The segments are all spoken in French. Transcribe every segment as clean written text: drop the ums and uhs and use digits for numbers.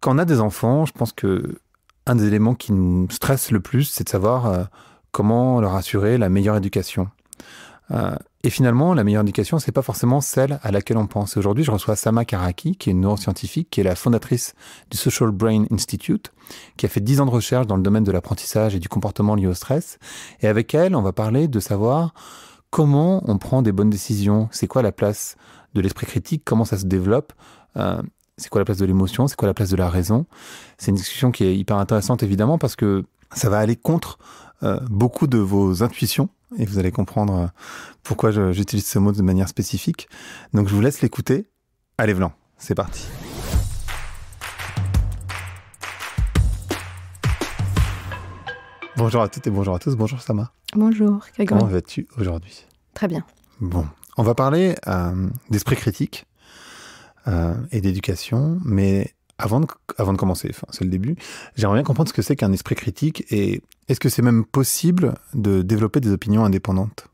Quand on a des enfants, je pense que un des éléments qui nous stresse le plus, c'est de savoir comment leur assurer la meilleure éducation. Et finalement, la meilleure éducation, c'est pas forcément celle à laquelle on pense. Aujourd'hui, je reçois Sama Karaki, qui est une neuroscientifique, qui est la fondatrice du Social Brain Institute, qui a fait 10 ans de recherche dans le domaine de l'apprentissage et du comportement lié au stress. Et avec elle, on va parler de savoir comment on prend des bonnes décisions. C'est quoi la place de l'esprit critique? Comment ça se développe? C'est quoi la place de l'émotion? C'est quoi la place de la raison? C'est une discussion qui est hyper intéressante, évidemment, parce que ça va aller contre beaucoup de vos intuitions. Et vous allez comprendre pourquoi j'utilise ce mot de manière spécifique. Donc, je vous laisse l'écouter. Allez, Vlan, c'est parti. Bonjour à toutes et bonjour à tous. Bonjour, Sama. Bonjour, Grégory. Comment vas-tu aujourd'hui? Très bien. Bon, on va parler d'esprit critique et d'éducation, mais avant de commencer, c'est le début, j'aimerais bien comprendre ce que c'est qu'un esprit critique et est-ce que c'est même possible de développer des opinions indépendantes?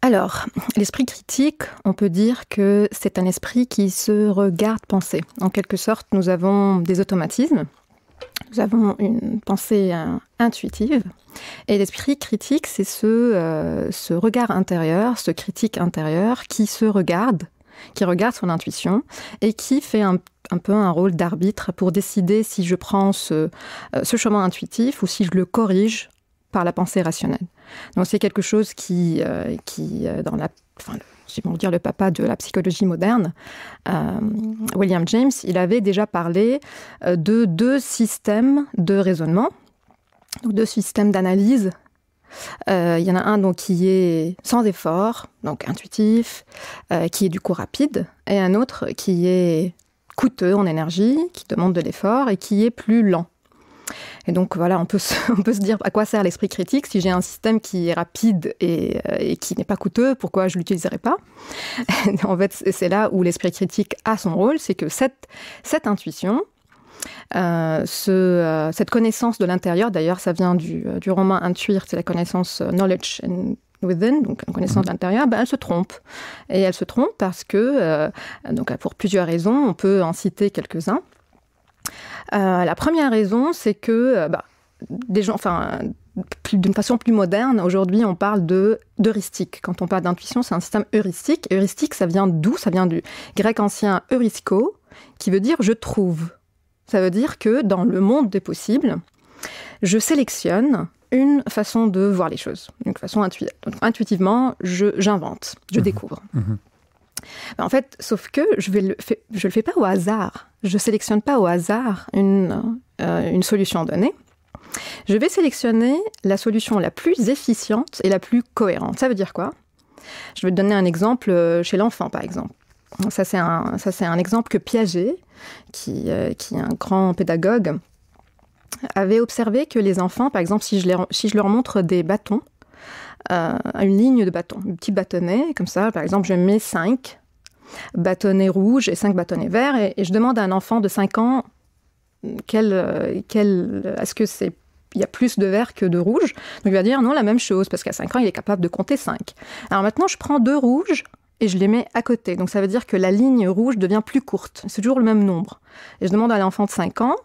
Alors, l'esprit critique, on peut dire que c'est un esprit qui se regarde penser. En quelque sorte, nous avons des automatismes, nous avons une pensée intuitive, et l'esprit critique, c'est ce regard intérieur, ce critique intérieur qui se regarde, qui regarde son intuition et qui fait un peu un rôle d'arbitre pour décider si je prends ce chemin intuitif ou si je le corrige par la pensée rationnelle. Donc c'est quelque chose qui dans si on veut dire le papa de la psychologie moderne, William James, il avait déjà parlé de 2 systèmes de raisonnement, donc 2 systèmes d'analyse. Il y en a un donc, qui est sans effort, donc intuitif, qui est du coup rapide, et un autre qui est coûteux en énergie, qui demande de l'effort et qui est plus lent. Et donc voilà, on peut se dire à quoi sert l'esprit critique si j'ai un système qui est rapide et qui n'est pas coûteux, pourquoi je ne l'utiliserai pas? En fait, c'est là où l'esprit critique a son rôle, c'est que cette intuition, cette connaissance de l'intérieur, d'ailleurs ça vient du roman Intuire, c'est la connaissance knowledge and within, donc la connaissance de l'intérieur, elle se trompe. Et elle se trompe parce que, donc pour plusieurs raisons, on peut en citer quelques-uns. La première raison, c'est que des gens, d'une façon plus moderne, aujourd'hui on parle d'heuristique. Quand on parle d'intuition, c'est un système heuristique. Heuristique, ça vient d'où? Ça vient du grec ancien heurisko, qui veut dire « je trouve ». Ça veut dire que dans le monde des possibles, je sélectionne une façon de voir les choses, une façon intuitive. Donc, intuitivement, j'invente, je découvre. En fait, sauf que je le fais pas au hasard. Je sélectionne pas au hasard une solution donnée. Je vais sélectionner la solution la plus efficiente et la plus cohérente. Ça veut dire quoi? Je vais te donner un exemple chez l'enfant, par exemple. Ça, c'est un exemple que Piaget, qui est un grand pédagogue, avait observé que les enfants, par exemple, si je leur montre des bâtons, une ligne de bâtons, un petit bâtonnet, comme ça, par exemple, je mets 5 bâtonnets rouges et 5 bâtonnets verts, et je demande à un enfant de 5 ans est-ce que il y a plus de vert que de rouge? Donc il va dire non, la même chose, parce qu'à 5 ans, il est capable de compter 5. Alors maintenant, je prends 2 rouges et je les mets à côté. Donc ça veut dire que la ligne rouge devient plus courte. C'est toujours le même nombre. Et je demande à l'enfant de 5 ans,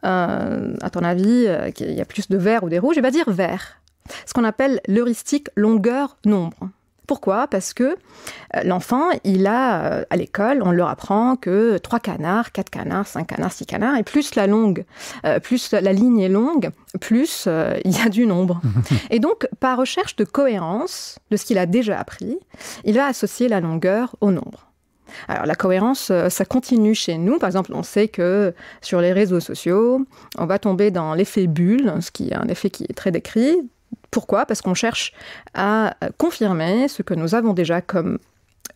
à ton avis, qu'il y a plus de vert ou des rouges? Il va dire vert. Ce qu'on appelle l'heuristique longueur-nombre. Pourquoi? Parce que l'enfant, à l'école, on leur apprend que 3 canards, 4 canards, 5 canards, 6 canards, et plus la ligne est longue, plus il y a du nombre. Et donc, par recherche de cohérence de ce qu'il a déjà appris, il va associer la longueur au nombre. Alors, la cohérence, ça continue chez nous. Par exemple, on sait que sur les réseaux sociaux, on va tomber dans l'effet bulle, ce qui est un effet qui est très décrit. Pourquoi? Parce qu'on cherche à confirmer ce que nous avons déjà comme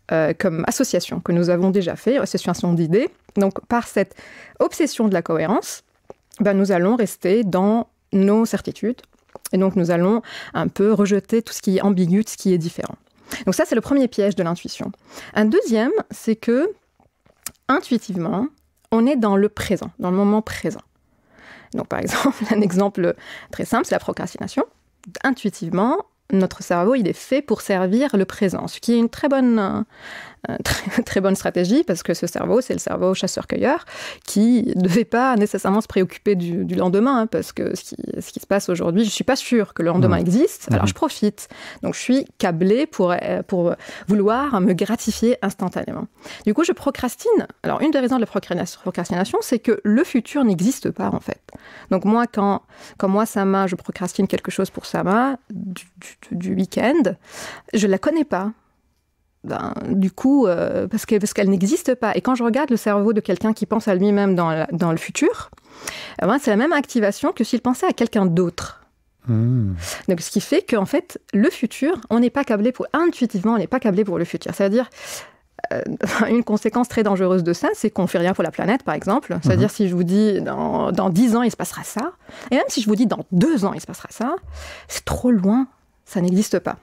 association, que nous avons déjà fait, association d'idées. Donc, par cette obsession de la cohérence, nous allons rester dans nos certitudes. Et donc, nous allons un peu rejeter tout ce qui est ambigu, tout ce qui est différent. Donc ça, c'est le premier piège de l'intuition. Un deuxième, c'est que, intuitivement, on est dans le présent, dans le moment présent. Donc, par exemple, un exemple très simple, c'est la procrastination. Intuitivement, notre cerveau, il est fait pour servir le présent, ce qui est une très bonne stratégie, parce que ce cerveau, c'est le cerveau chasseur-cueilleur qui ne devait pas nécessairement se préoccuper du lendemain, hein, parce que ce qui se passe aujourd'hui, je ne suis pas sûre que le lendemain existe, alors je profite. Donc je suis câblée pour vouloir me gratifier instantanément. Du coup, je procrastine. Alors une des raisons de la procrastination, c'est que le futur n'existe pas, en fait. Donc moi, quand moi, Sama, je procrastine quelque chose pour Sama, du week-end, je ne la connais pas. Du coup, parce qu'elle n'existe pas. Et quand je regarde le cerveau de quelqu'un qui pense à lui-même dans le futur, c'est la même activation que s'il pensait à quelqu'un d'autre. Donc, ce qui fait qu'en fait, le futur, on n'est pas câblé intuitivement, on n'est pas câblé pour le futur. C'est-à-dire, une conséquence très dangereuse de ça, c'est qu'on ne fait rien pour la planète, par exemple. C'est-à-dire, si je vous dis dans 10 ans, il se passera ça, et même si je vous dis dans 2 ans, il se passera ça, c'est trop loin, ça n'existe pas.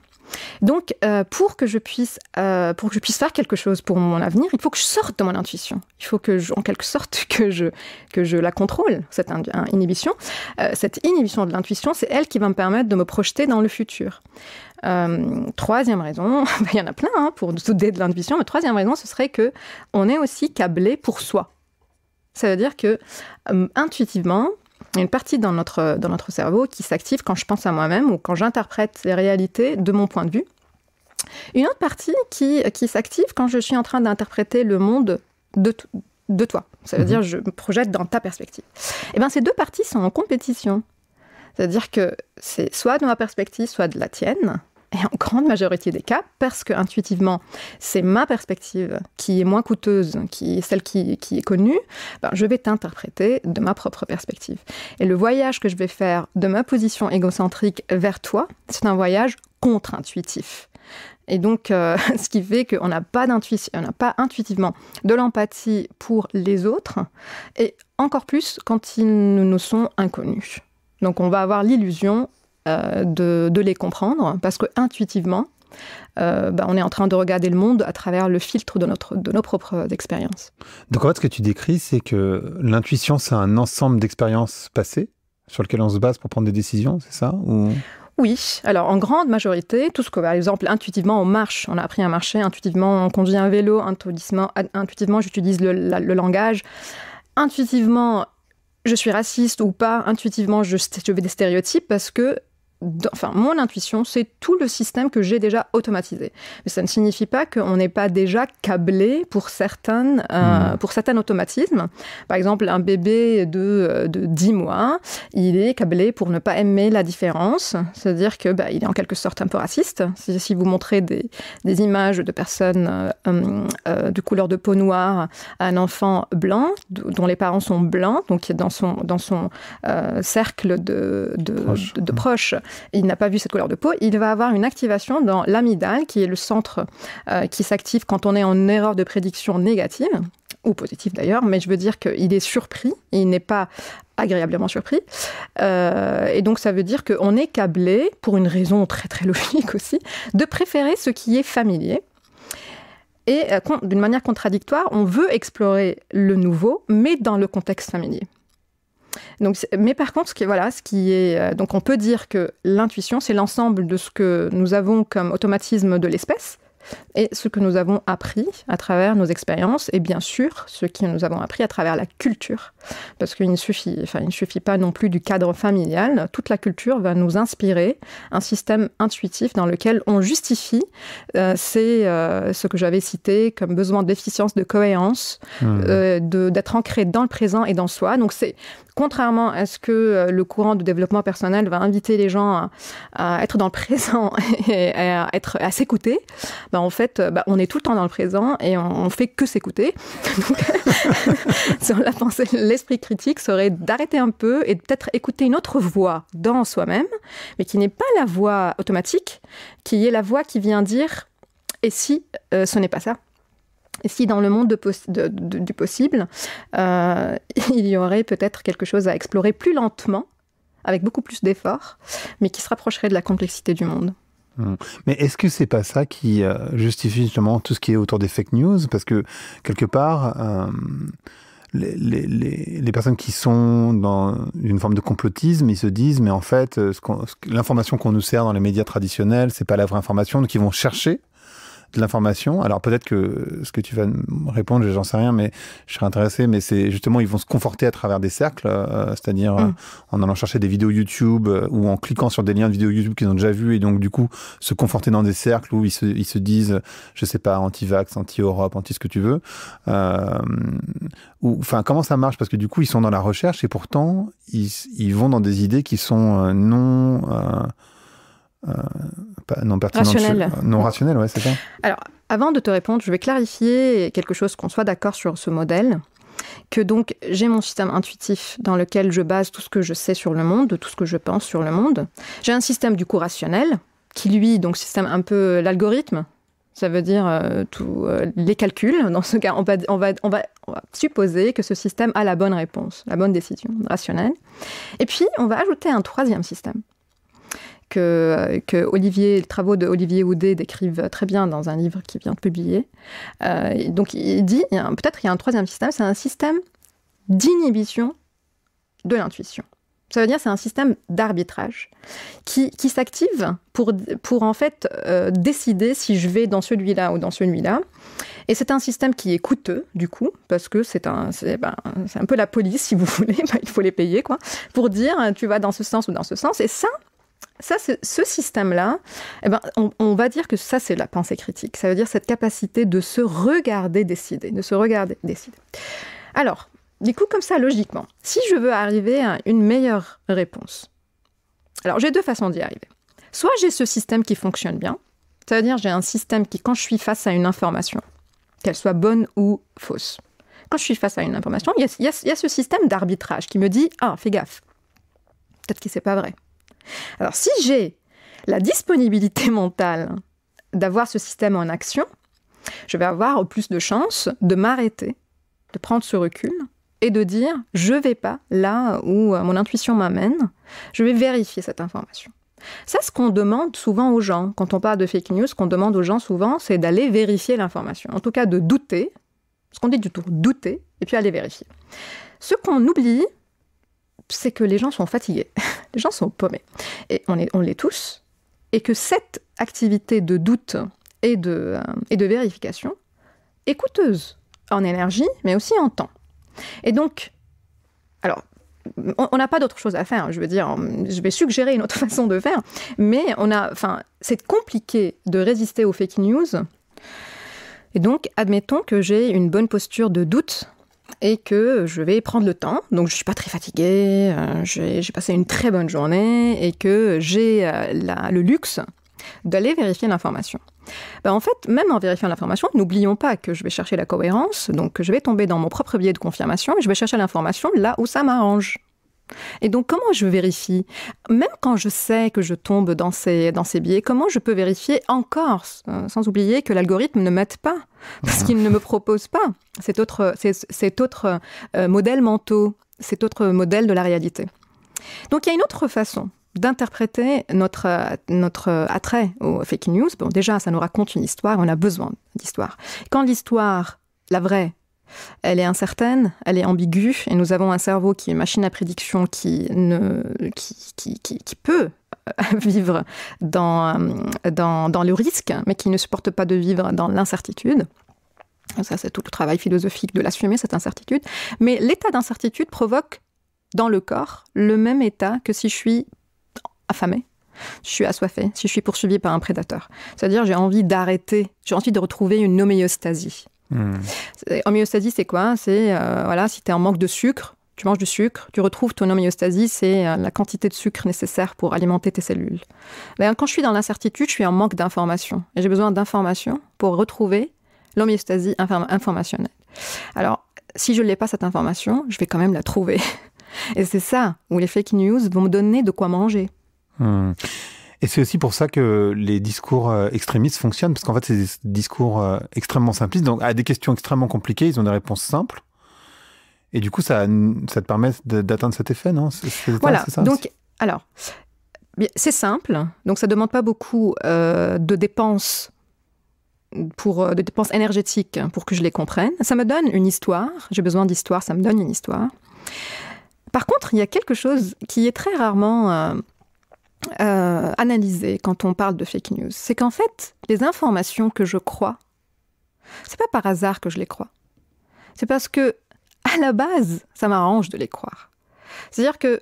Donc, pour que je puisse faire quelque chose pour mon avenir, il faut que je sorte de mon intuition. Il faut en quelque sorte que je la contrôle, cette inhibition. Cette inhibition de l'intuition, c'est elle qui va me permettre de me projeter dans le futur. Troisième raison, il y en a plein pour douter de l'intuition, mais troisième raison, ce serait qu'on est aussi câblé pour soi. Ça veut dire que, intuitivement, il y a une partie dans notre cerveau qui s'active quand je pense à moi-même ou quand j'interprète les réalités de mon point de vue. Une autre partie qui s'active quand je suis en train d'interpréter le monde de toi. Ça veut dire je me projette dans ta perspective. Et bien, ces deux parties sont en compétition. C'est-à-dire que c'est soit de ma perspective, soit de la tienne. Et en grande majorité des cas, parce que intuitivement, c'est ma perspective qui est moins coûteuse, qui est celle qui est connue, je vais t'interpréter de ma propre perspective. Et le voyage que je vais faire de ma position égocentrique vers toi, c'est un voyage contre-intuitif. Et donc, ce qui fait qu'on n'a pas d'intuition, on n'a pas intuitivement de l'empathie pour les autres, et encore plus quand ils nous sont inconnus. Donc, on va avoir l'illusion de les comprendre, parce que intuitivement, on est en train de regarder le monde à travers le filtre de nos propres expériences. Donc en fait, ce que tu décris, c'est que l'intuition, c'est un ensemble d'expériences passées sur lesquelles on se base pour prendre des décisions, c'est ça ou... Oui, alors en grande majorité, tout ce que, par exemple, intuitivement on marche, on a appris à marcher, intuitivement on conduit un vélo, intuitivement j'utilise le langage, intuitivement je suis raciste ou pas, intuitivement je vais des stéréotypes parce que mon intuition, c'est tout le système que j'ai déjà automatisé. Mais ça ne signifie pas qu'on n'est pas déjà câblé pour certains automatismes. Par exemple, un bébé de 10 mois, il est câblé pour ne pas aimer la différence. C'est-à-dire que il est en quelque sorte un peu raciste. Si vous montrez des images de personnes de couleur de peau noire à un enfant blanc, dont les parents sont blancs, donc dans son cercle de proches, il n'a pas vu cette couleur de peau, il va avoir une activation dans l'amygdale, qui est le centre qui s'active quand on est en erreur de prédiction négative, ou positive d'ailleurs, mais je veux dire qu'il est surpris, il n'est pas agréablement surpris. Et donc ça veut dire qu'on est câblé, pour une raison très très logique aussi, de préférer ce qui est familier. Et d'une manière contradictoire, on veut explorer le nouveau, mais dans le contexte familier. Donc, mais par contre, donc on peut dire que l'intuition, c'est l'ensemble de ce que nous avons comme automatisme de l'espèce et ce que nous avons appris à travers nos expériences et bien sûr ce que nous avons appris à travers la culture. Parce qu'il ne suffit pas non plus du cadre familial. Toute la culture va nous inspirer un système intuitif dans lequel on justifie ce que j'avais cité comme besoin d'efficience, de cohérence, d'être ancré dans le présent et dans soi. Donc c'est contrairement à ce que le courant de développement personnel va inviter les gens à être dans le présent et à s'écouter, en fait, on est tout le temps dans le présent et on fait que s'écouter. Donc, sur la pensée, l'esprit critique serait d'arrêter un peu et de peut-être écouter une autre voix dans soi-même, mais qui n'est pas la voix automatique, qui est la voix qui vient dire « et si ce n'est pas ça ?» Et si dans le monde du possible, il y aurait peut-être quelque chose à explorer plus lentement, avec beaucoup plus d'efforts, mais qui se rapprocherait de la complexité du monde. Mais est-ce que c'est pas ça qui justifie justement tout ce qui est autour des fake news ? Parce que quelque part, les personnes qui sont dans une forme de complotisme, ils se disent, mais en fait, l'information qu'on nous sert dans les médias traditionnels, c'est pas la vraie information, donc ils vont chercher de l'information. Alors peut-être que ce que tu vas me répondre, j'en sais rien, mais je serais intéressé, mais c'est justement, ils vont se conforter à travers des cercles, c'est-à-dire en allant chercher des vidéos YouTube ou en cliquant sur des liens de vidéos YouTube qu'ils ont déjà vus et donc du coup se conforter dans des cercles où ils se disent, je sais pas, anti-vax, anti-Europe, anti ce que tu veux. Enfin, comment ça marche? Parce que du coup, ils sont dans la recherche et pourtant, ils vont dans des idées qui sont non pertinentes. Rationnelles. Non rationnelles, ouais, c'est ça. Alors, avant de te répondre, je vais clarifier quelque chose, qu'on soit d'accord sur ce modèle, que donc j'ai mon système intuitif dans lequel je base tout ce que je sais sur le monde, tout ce que je pense sur le monde. J'ai un système du coup rationnel, qui lui, donc système un peu l'algorithme, ça veut dire les calculs. Dans ce cas, on va supposer que ce système a la bonne réponse, la bonne décision rationnelle. Et puis, on va ajouter un troisième système que les travaux de Olivier Houdet décrivent très bien dans un livre qu'il vient de publier. Donc, il dit, peut-être il y a un troisième système, c'est un système d'inhibition de l'intuition. Ça veut dire c'est un système d'arbitrage qui s'active pour en fait décider si je vais dans celui-là ou dans celui-là. Et c'est un système qui est coûteux, du coup, parce que c'est un peu la police, si vous voulez, il faut les payer, quoi, pour dire tu vas dans ce sens ou dans ce sens. Et ça ce système-là, on va dire que ça, c'est la pensée critique. Ça veut dire cette capacité de se regarder décider, Alors, du coup, comme ça, logiquement, si je veux arriver à une meilleure réponse, alors j'ai deux façons d'y arriver. Soit j'ai ce système qui fonctionne bien, ça veut dire j'ai un système qui, quand je suis face à une information, qu'elle soit bonne ou fausse, quand je suis face à une information, il y a ce système d'arbitrage qui me dit « Ah, fais gaffe, peut-être que c'est pas vrai ». Alors, si j'ai la disponibilité mentale d'avoir ce système en action, je vais avoir plus de chances de m'arrêter, de prendre ce recul et de dire « je ne vais pas là où mon intuition m'amène, je vais vérifier cette information ». Ça, ce qu'on demande souvent aux gens, quand on parle de fake news, ce qu'on demande aux gens souvent, c'est d'aller vérifier l'information. En tout cas, de douter, ce qu'on dit du tout, douter, et puis aller vérifier. Ce qu'on oublie, c'est que les gens sont fatigués, les gens sont paumés, et on l'est tous, et que cette activité de doute et de vérification est coûteuse en énergie, mais aussi en temps. Et donc, alors, on n'a pas d'autre chose à faire, je veux dire, je vais suggérer une autre façon de faire, mais c'est compliqué de résister aux fake news, et donc, admettons que j'ai une bonne posture de doute, et que je vais prendre le temps, donc je ne suis pas très fatiguée, j'ai passé une très bonne journée, et que j'ai le luxe d'aller vérifier l'information. En fait, même en vérifiant l'information, n'oublions pas que je vais chercher la cohérence, donc je vais tomber dans mon propre biais de confirmation, et je vais chercher l'information là où ça m'arrange. Et donc, comment je vérifie? Même quand je sais que je tombe dans ces biais, comment je peux vérifier encore, sans oublier que l'algorithme ne m'aide pas, parce qu'il ne me propose pas cet autre modèle mentaux, cet autre modèle de la réalité. Donc, il y a une autre façon d'interpréter notre attrait aux fake news. Bon, déjà, ça nous raconte une histoire, on a besoin d'histoire. Quand l'histoire, la vraie, elle est incertaine, elle est ambiguë, et nous avons un cerveau qui est une machine à prédiction qui peut vivre dans le risque, mais qui ne supporte pas de vivre dans l'incertitude. Ça, c'est tout le travail philosophique de l'assumer, cette incertitude. Mais l'état d'incertitude provoque dans le corps le même état que si je suis affamée, je suis assoiffée, si je suis poursuivie par un prédateur. C'est-à-dire, j'ai envie d'arrêter, j'ai envie de retrouver une homéostasie. Homéostasie, c'est quoi? C'est, si tu es en manque de sucre, tu manges du sucre, tu retrouves ton homéostasie, c'est la quantité de sucre nécessaire pour alimenter tes cellules. Quand je suis dans l'incertitude, je suis en manque d'informations. Et j'ai besoin d'informations pour retrouver l'homéostasie informationnelle. Alors, si je ne l'ai pas, cette information, je vais quand même la trouver. Et c'est ça où les fake news vont me donner de quoi manger. Et c'est aussi pour ça que les discours extrémistes fonctionnent, parce qu'en fait, c'est des discours extrêmement simplistes. Donc, à des questions extrêmement compliquées, ils ont des réponses simples. Et du coup, ça te permet d'atteindre cet effet, non? Voilà. C'est ça, donc, alors, c'est simple. Donc, ça ne demande pas beaucoup de dépenses de dépenses énergétiques pour que je les comprenne. Ça me donne une histoire. J'ai besoin d'histoire, ça me donne une histoire. Par contre, il y a quelque chose qui est très rarement analysé quand on parle de fake news. C'est qu'en fait, les informations que je crois, c'est pas par hasard que je les crois. C'est parce que, à la base, ça m'arrange de les croire. C'est-à-dire que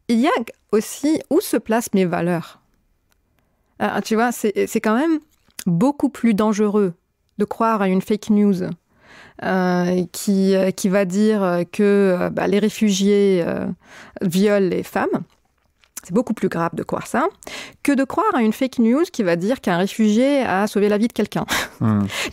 il y a aussi où se placent mes valeurs. Tu vois, c'est quand même beaucoup plus dangereux de croire à une fake news qui va dire que les réfugiés violent les femmes. C'est beaucoup plus grave de croire ça que de croire à une fake news qui va dire qu'un réfugié a sauvé la vie de quelqu'un.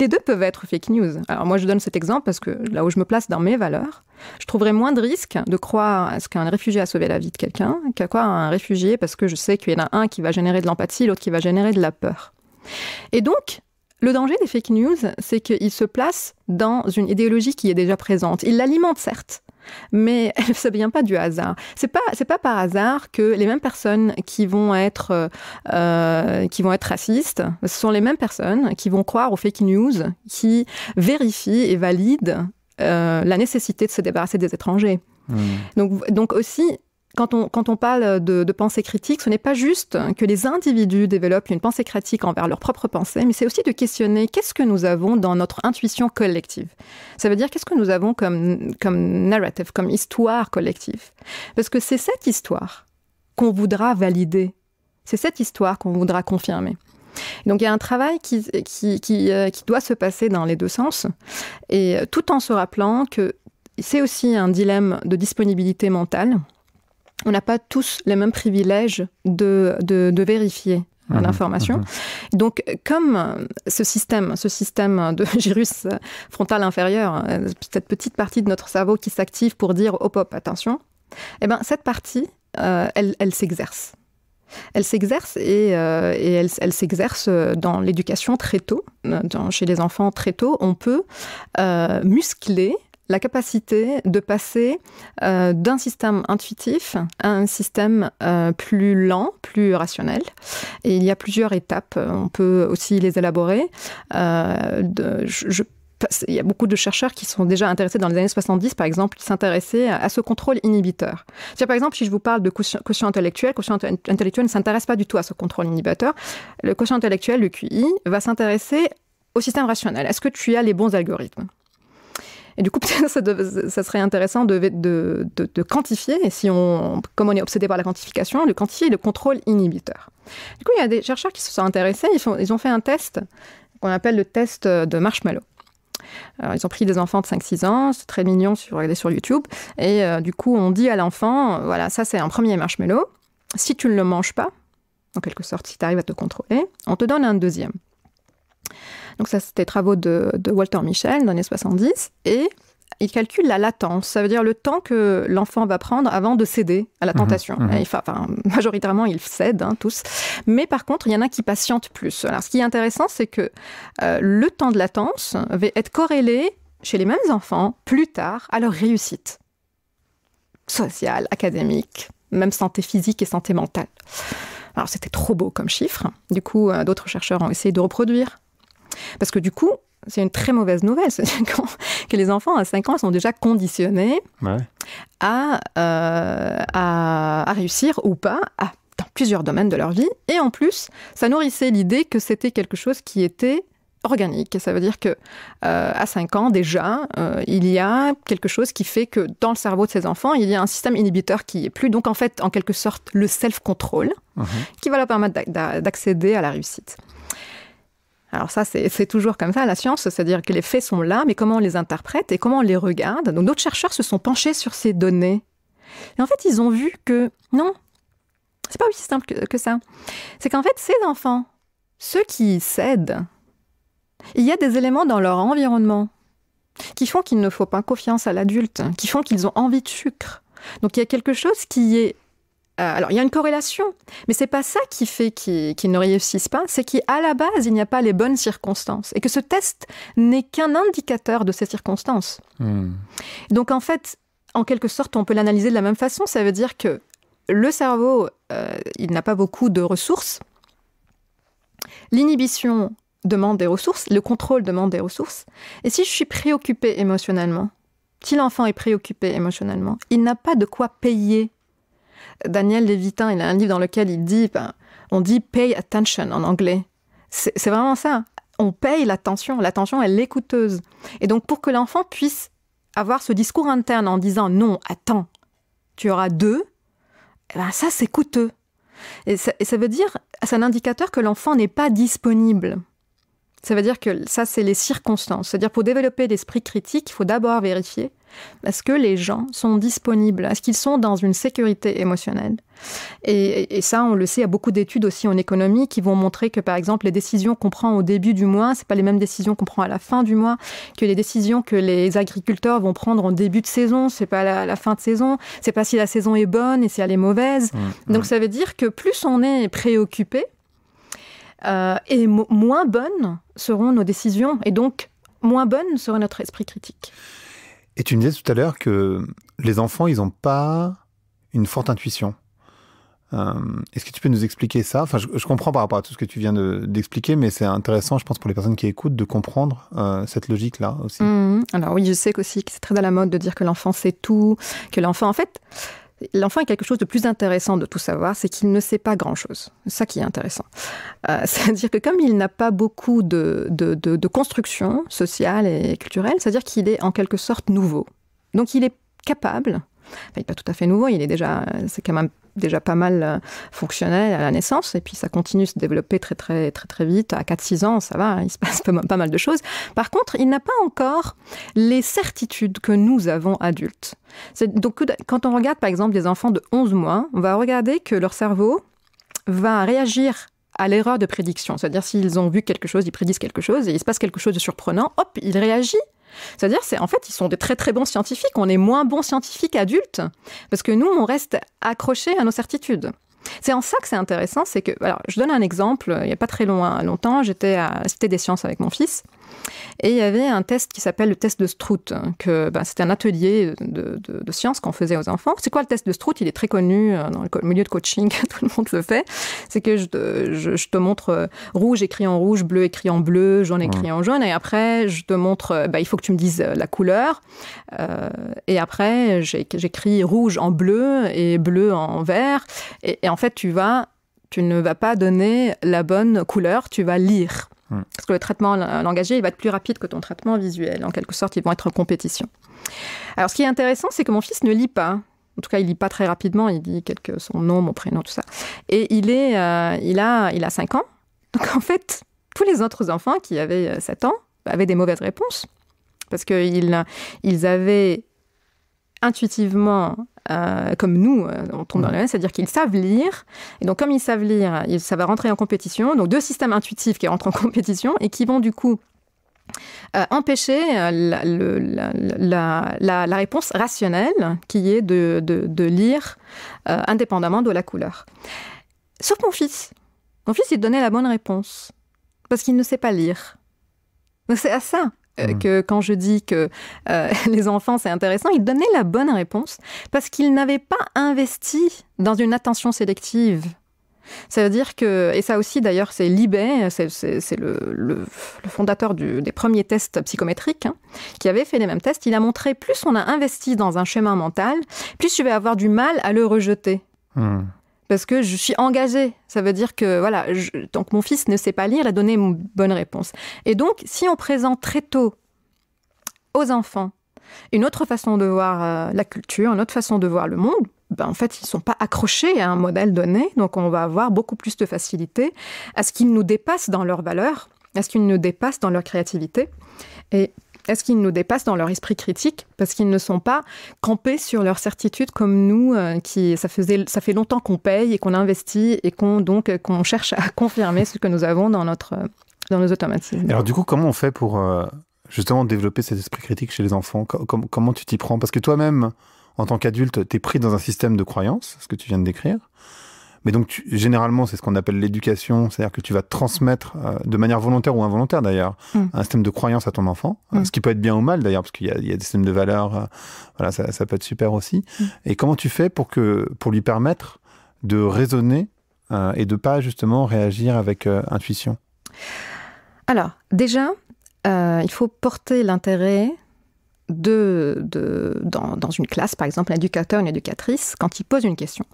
Les deux peuvent être fake news. Alors moi, je donne cet exemple parce que là où je me place dans mes valeurs, je trouverais moins de risque de croire à ce qu'un réfugié a sauvé la vie de quelqu'un qu'à croire à un réfugié parce que je sais qu'il y en a un qui va générer de l'empathie, l'autre qui va générer de la peur. Et donc, le danger des fake news, c'est qu'ils se placent dans une idéologie qui est déjà présente. Ils l'alimentent, certes, mais ça ne vient pas du hasard. C'est pas par hasard que les mêmes personnes qui vont être racistes, ce sont les mêmes personnes qui vont croire aux fake news, qui vérifient et valident la nécessité de se débarrasser des étrangers. Donc aussi, quand on parle de pensée critique, ce n'est pas juste que les individus développent une pensée critique envers leur propre pensée, mais c'est aussi de questionner qu'est-ce que nous avons dans notre intuition collective. Ça veut dire qu'est-ce que nous avons comme narrative, comme histoire collective. Parce que c'est cette histoire qu'on voudra valider. C'est cette histoire qu'on voudra confirmer. Donc il y a un travail qui doit se passer dans les deux sens, et tout en se rappelant que c'est aussi un dilemme de disponibilité mentale. On n'a pas tous les mêmes privilèges de vérifier l'information. Donc, comme ce système de gyrus frontal inférieur, cette petite partie de notre cerveau qui s'active pour dire « hop, hop, attention », eh ben, cette partie, elle s'exerce. Elle s'exerce et elle s'exerce dans l'éducation très tôt. Chez les enfants, très tôt, on peut muscler la capacité de passer d'un système intuitif à un système plus lent, plus rationnel. Et il y a plusieurs étapes, on peut aussi les élaborer. Il y a beaucoup de chercheurs qui sont déjà intéressés dans les années 70, par exemple, qui s'intéressaient à ce contrôle inhibiteur. Par exemple, si je vous parle de quotient intellectuel ne s'intéresse pas du tout à ce contrôle inhibiteur. Le quotient intellectuel, le QI, va s'intéresser au système rationnel. Est-ce que tu as les bons algorithmes ? Et du coup, peut-être ça serait intéressant de quantifier, et comme on est obsédé par la quantification, de quantifier le contrôle inhibiteur. Du coup, il y a des chercheurs qui se sont intéressés, ils ont fait un test qu'on appelle le test de marshmallow. Alors, ils ont pris des enfants de 5-6 ans, c'est très mignon si vous regardez sur YouTube, et du coup, on dit à l'enfant, voilà, ça c'est un premier marshmallow, si tu ne le manges pas, en quelque sorte, si tu arrives à te contrôler, on te donne un deuxième. Donc ça, c'était travaux de Walter Mischel dans les années 70. Et il calcule la latence. Ça veut dire le temps que l'enfant va prendre avant de céder à la tentation. Majoritairement, ils cèdent, tous. Mais par contre, il y en a qui patientent plus. Alors, ce qui est intéressant, c'est que le temps de latence va être corrélé chez les mêmes enfants plus tard à leur réussite sociale, académique, même santé physique et santé mentale. Alors, c'était trop beau comme chiffre. Du coup, d'autres chercheurs ont essayé de reproduire. Parce que du coup, c'est une très mauvaise nouvelle. C'est-à-dire que les enfants à 5 ans sont déjà conditionnés à réussir ou pas dans plusieurs domaines de leur vie. Et en plus, ça nourrissait l'idée que c'était quelque chose qui était organique. Ça veut dire que à 5 ans déjà, il y a quelque chose qui fait que dans le cerveau de ces enfants, il y a un système inhibiteur qui est plus. Donc en fait, en quelque sorte, le self-control qui va leur permettre d'accéder à la réussite. Alors ça, c'est toujours comme ça, la science, c'est-à-dire que les faits sont là, mais comment on les interprète et comment on les regarde. Donc d'autres chercheurs se sont penchés sur ces données. Et en fait, ils ont vu que non, c'est pas aussi simple que ça. C'est qu'en fait, ces enfants, ceux qui cèdent, il y a des éléments dans leur environnement qui font qu'il ne faut pas confiance à l'adulte, qui font qu'ils ont envie de sucre. Donc il y a quelque chose qui est... alors, il y a une corrélation, mais c'est pas ça qui fait qu'ils ne réussissent pas, c'est qu'à la base, il n'y a pas les bonnes circonstances et que ce test n'est qu'un indicateur de ces circonstances. Donc, en fait, en quelque sorte, on peut l'analyser de la même façon. Ça veut dire que le cerveau, il n'a pas beaucoup de ressources. L'inhibition demande des ressources, le contrôle demande des ressources. Et si je suis préoccupée émotionnellement, si l'enfant est préoccupé émotionnellement, il n'a pas de quoi payer. Daniel Lévitin, il a un livre dans lequel il dit, on dit pay attention en anglais. C'est vraiment ça. On paye l'attention. L'attention, elle est coûteuse. Et donc, pour que l'enfant puisse avoir ce discours interne en disant non, attends, tu auras 2, eh ben ça, c'est coûteux. Et ça veut dire, c'est un indicateur que l'enfant n'est pas disponible. Ça veut dire que ça, c'est les circonstances. C'est-à-dire, pour développer l'esprit critique, il faut d'abord vérifier est-ce que les gens sont disponibles, est-ce qu'ils sont dans une sécurité émotionnelle. Et ça, on le sait, il y a beaucoup d'études aussi en économie qui vont montrer que, par exemple, les décisions qu'on prend au début du mois, c'est pas les mêmes décisions qu'on prend à la fin du mois, que les décisions que les agriculteurs vont prendre en début de saison, c'est pas la fin de saison, c'est pas si la saison est bonne et si elle est mauvaise. Donc, ça veut dire que plus on est préoccupé, et moins bonnes seront nos décisions, et donc moins bonne sera notre esprit critique. Et tu me disais tout à l'heure que les enfants, ils n'ont pas une forte intuition. Est-ce que tu peux nous expliquer ça? Enfin, je comprends par rapport à tout ce que tu viens d'expliquer, mais c'est intéressant, je pense, pour les personnes qui écoutent, de comprendre cette logique-là aussi. Alors oui, je sais aussi que c'est très à la mode de dire que l'enfant sait tout, que l'enfant, en fait... L'enfant a quelque chose de plus intéressant de tout savoir, c'est qu'il ne sait pas grand-chose. C'est ça qui est intéressant. C'est-à-dire que comme il n'a pas beaucoup de construction sociale et culturelle, c'est-à-dire qu'il est en quelque sorte nouveau. Donc il est capable, enfin, il n'est pas tout à fait nouveau, c'est quand même déjà pas mal fonctionnel à la naissance, et puis ça continue de se développer très très très très vite. À 4-6 ans, ça va, il se passe pas mal de choses. Par contre, il n'a pas encore les certitudes que nous avons adultes. Donc, quand on regarde par exemple des enfants de 11 mois, on va regarder que leur cerveau va réagir à l'erreur de prédiction. C'est-à-dire, s'ils ont vu quelque chose, ils prédisent quelque chose, et il se passe quelque chose de surprenant, hop, il réagit. C'est-à-dire, en fait, ils sont de très très bons scientifiques. On est moins bons scientifiques adultes, parce que nous, on reste accrochés à nos certitudes. C'est en ça que c'est intéressant, c'est que, alors, je donne un exemple, il n'y a pas très longtemps, j'étais à la Cité des Sciences avec mon fils, et il y avait un test qui s'appelle le test de Strout, c'était un atelier de sciences qu'on faisait aux enfants. C'est quoi le test de Strout? Il est très connu dans le milieu de coaching, tout le monde le fait. C'est que je te montre rouge écrit en rouge, bleu écrit en bleu, jaune écrit en jaune, et après je te montre, il faut que tu me dises la couleur, et après j'écris rouge en bleu et bleu en vert, et en fait tu ne vas pas donner la bonne couleur, tu vas lire. Parce que le traitement langagier, il va être plus rapide que ton traitement visuel. En quelque sorte, ils vont être en compétition. Alors, ce qui est intéressant, c'est que mon fils ne lit pas. En tout cas, il lit pas très rapidement. Il dit son nom, mon prénom, tout ça. Et il a 5 ans. Donc, en fait, tous les autres enfants qui avaient 7 ans avaient des mauvaises réponses. Parce qu'ils avaient intuitivement, comme nous, on tombe dans le même, c'est-à-dire qu'ils savent lire. Et donc, comme ils savent lire, ça va rentrer en compétition. Donc, 2 systèmes intuitifs qui rentrent en compétition et qui vont du coup empêcher la réponse rationnelle qui est de lire indépendamment de la couleur. Sauf mon fils. Mon fils, il donnait la bonne réponse parce qu'il ne sait pas lire. Donc, c'est à ça que quand je dis que les enfants, c'est intéressant, ils donnaient la bonne réponse parce qu'ils n'avaient pas investi dans une attention sélective. Ça veut dire que, et ça aussi d'ailleurs, c'est Libet, c'est le fondateur des premiers tests psychométriques, qui avait fait les mêmes tests. Il a montré, plus on a investi dans un schéma mental, plus je vais avoir du mal à le rejeter. Parce que je suis engagée. Ça veut dire que, voilà, donc mon fils ne sait pas lire, il a donné une bonne réponse. Et donc, si on présente très tôt aux enfants une autre façon de voir la culture, une autre façon de voir le monde, en fait, ils ne sont pas accrochés à un modèle donné. Donc, on va avoir beaucoup plus de facilité à ce qu'ils nous dépassent dans leurs valeurs, à ce qu'ils nous dépassent dans leur créativité. Et est-ce qu'ils nous dépassent dans leur esprit critique parce qu'ils ne sont pas campés sur leurs certitudes comme nous, ça fait longtemps qu'on paye et qu'on investit et qu'on cherche à confirmer ce que nous avons dans nos automatismes. Alors du coup, comment on fait pour justement développer cet esprit critique chez les enfants? Comment tu t'y prends? Parce que toi-même, en tant qu'adulte, tu es pris dans un système de croyances, ce que tu viens de décrire. Mais donc, généralement, c'est ce qu'on appelle l'éducation, c'est-à-dire que tu vas transmettre, de manière volontaire ou involontaire d'ailleurs, un système de croyance à ton enfant, ce qui peut être bien ou mal d'ailleurs, parce qu'il y a des systèmes de valeurs, voilà, ça peut être super aussi. Et comment tu fais pour lui permettre de raisonner et de pas justement réagir avec intuition? Alors, déjà, il faut porter l'intérêt dans une classe, par exemple, un éducateur, une éducatrice, quand il pose une question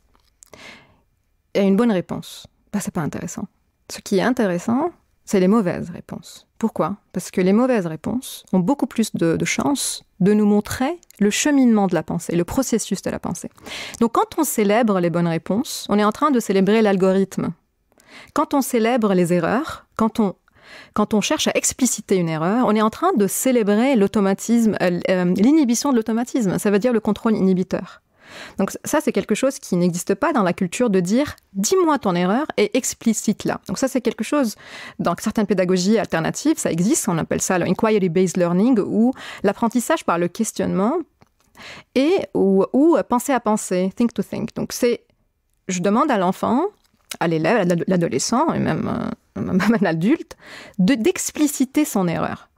et une bonne réponse. C'est pas intéressant. Ce qui est intéressant, c'est les mauvaises réponses. Pourquoi ? Parce que les mauvaises réponses ont beaucoup plus de chances de nous montrer le cheminement de la pensée, le processus de la pensée. Donc quand on célèbre les bonnes réponses, on est en train de célébrer l'algorithme. Quand on célèbre les erreurs, quand on cherche à expliciter une erreur, on est en train de célébrer l'automatisme, l'inhibition de l'automatisme. Ça veut dire le contrôle inhibiteur. Donc ça, c'est quelque chose qui n'existe pas dans la culture de dire « dis-moi ton erreur et explicite-la ». Donc ça, c'est quelque chose, dans certaines pédagogies alternatives, ça existe, on appelle ça le inquiry-based learning, ou l'apprentissage par le questionnement, ou penser à penser, think to think. Donc je demande à l'enfant, à l'élève, à l'adolescent, et même à l'adulte, d'expliciter son erreur.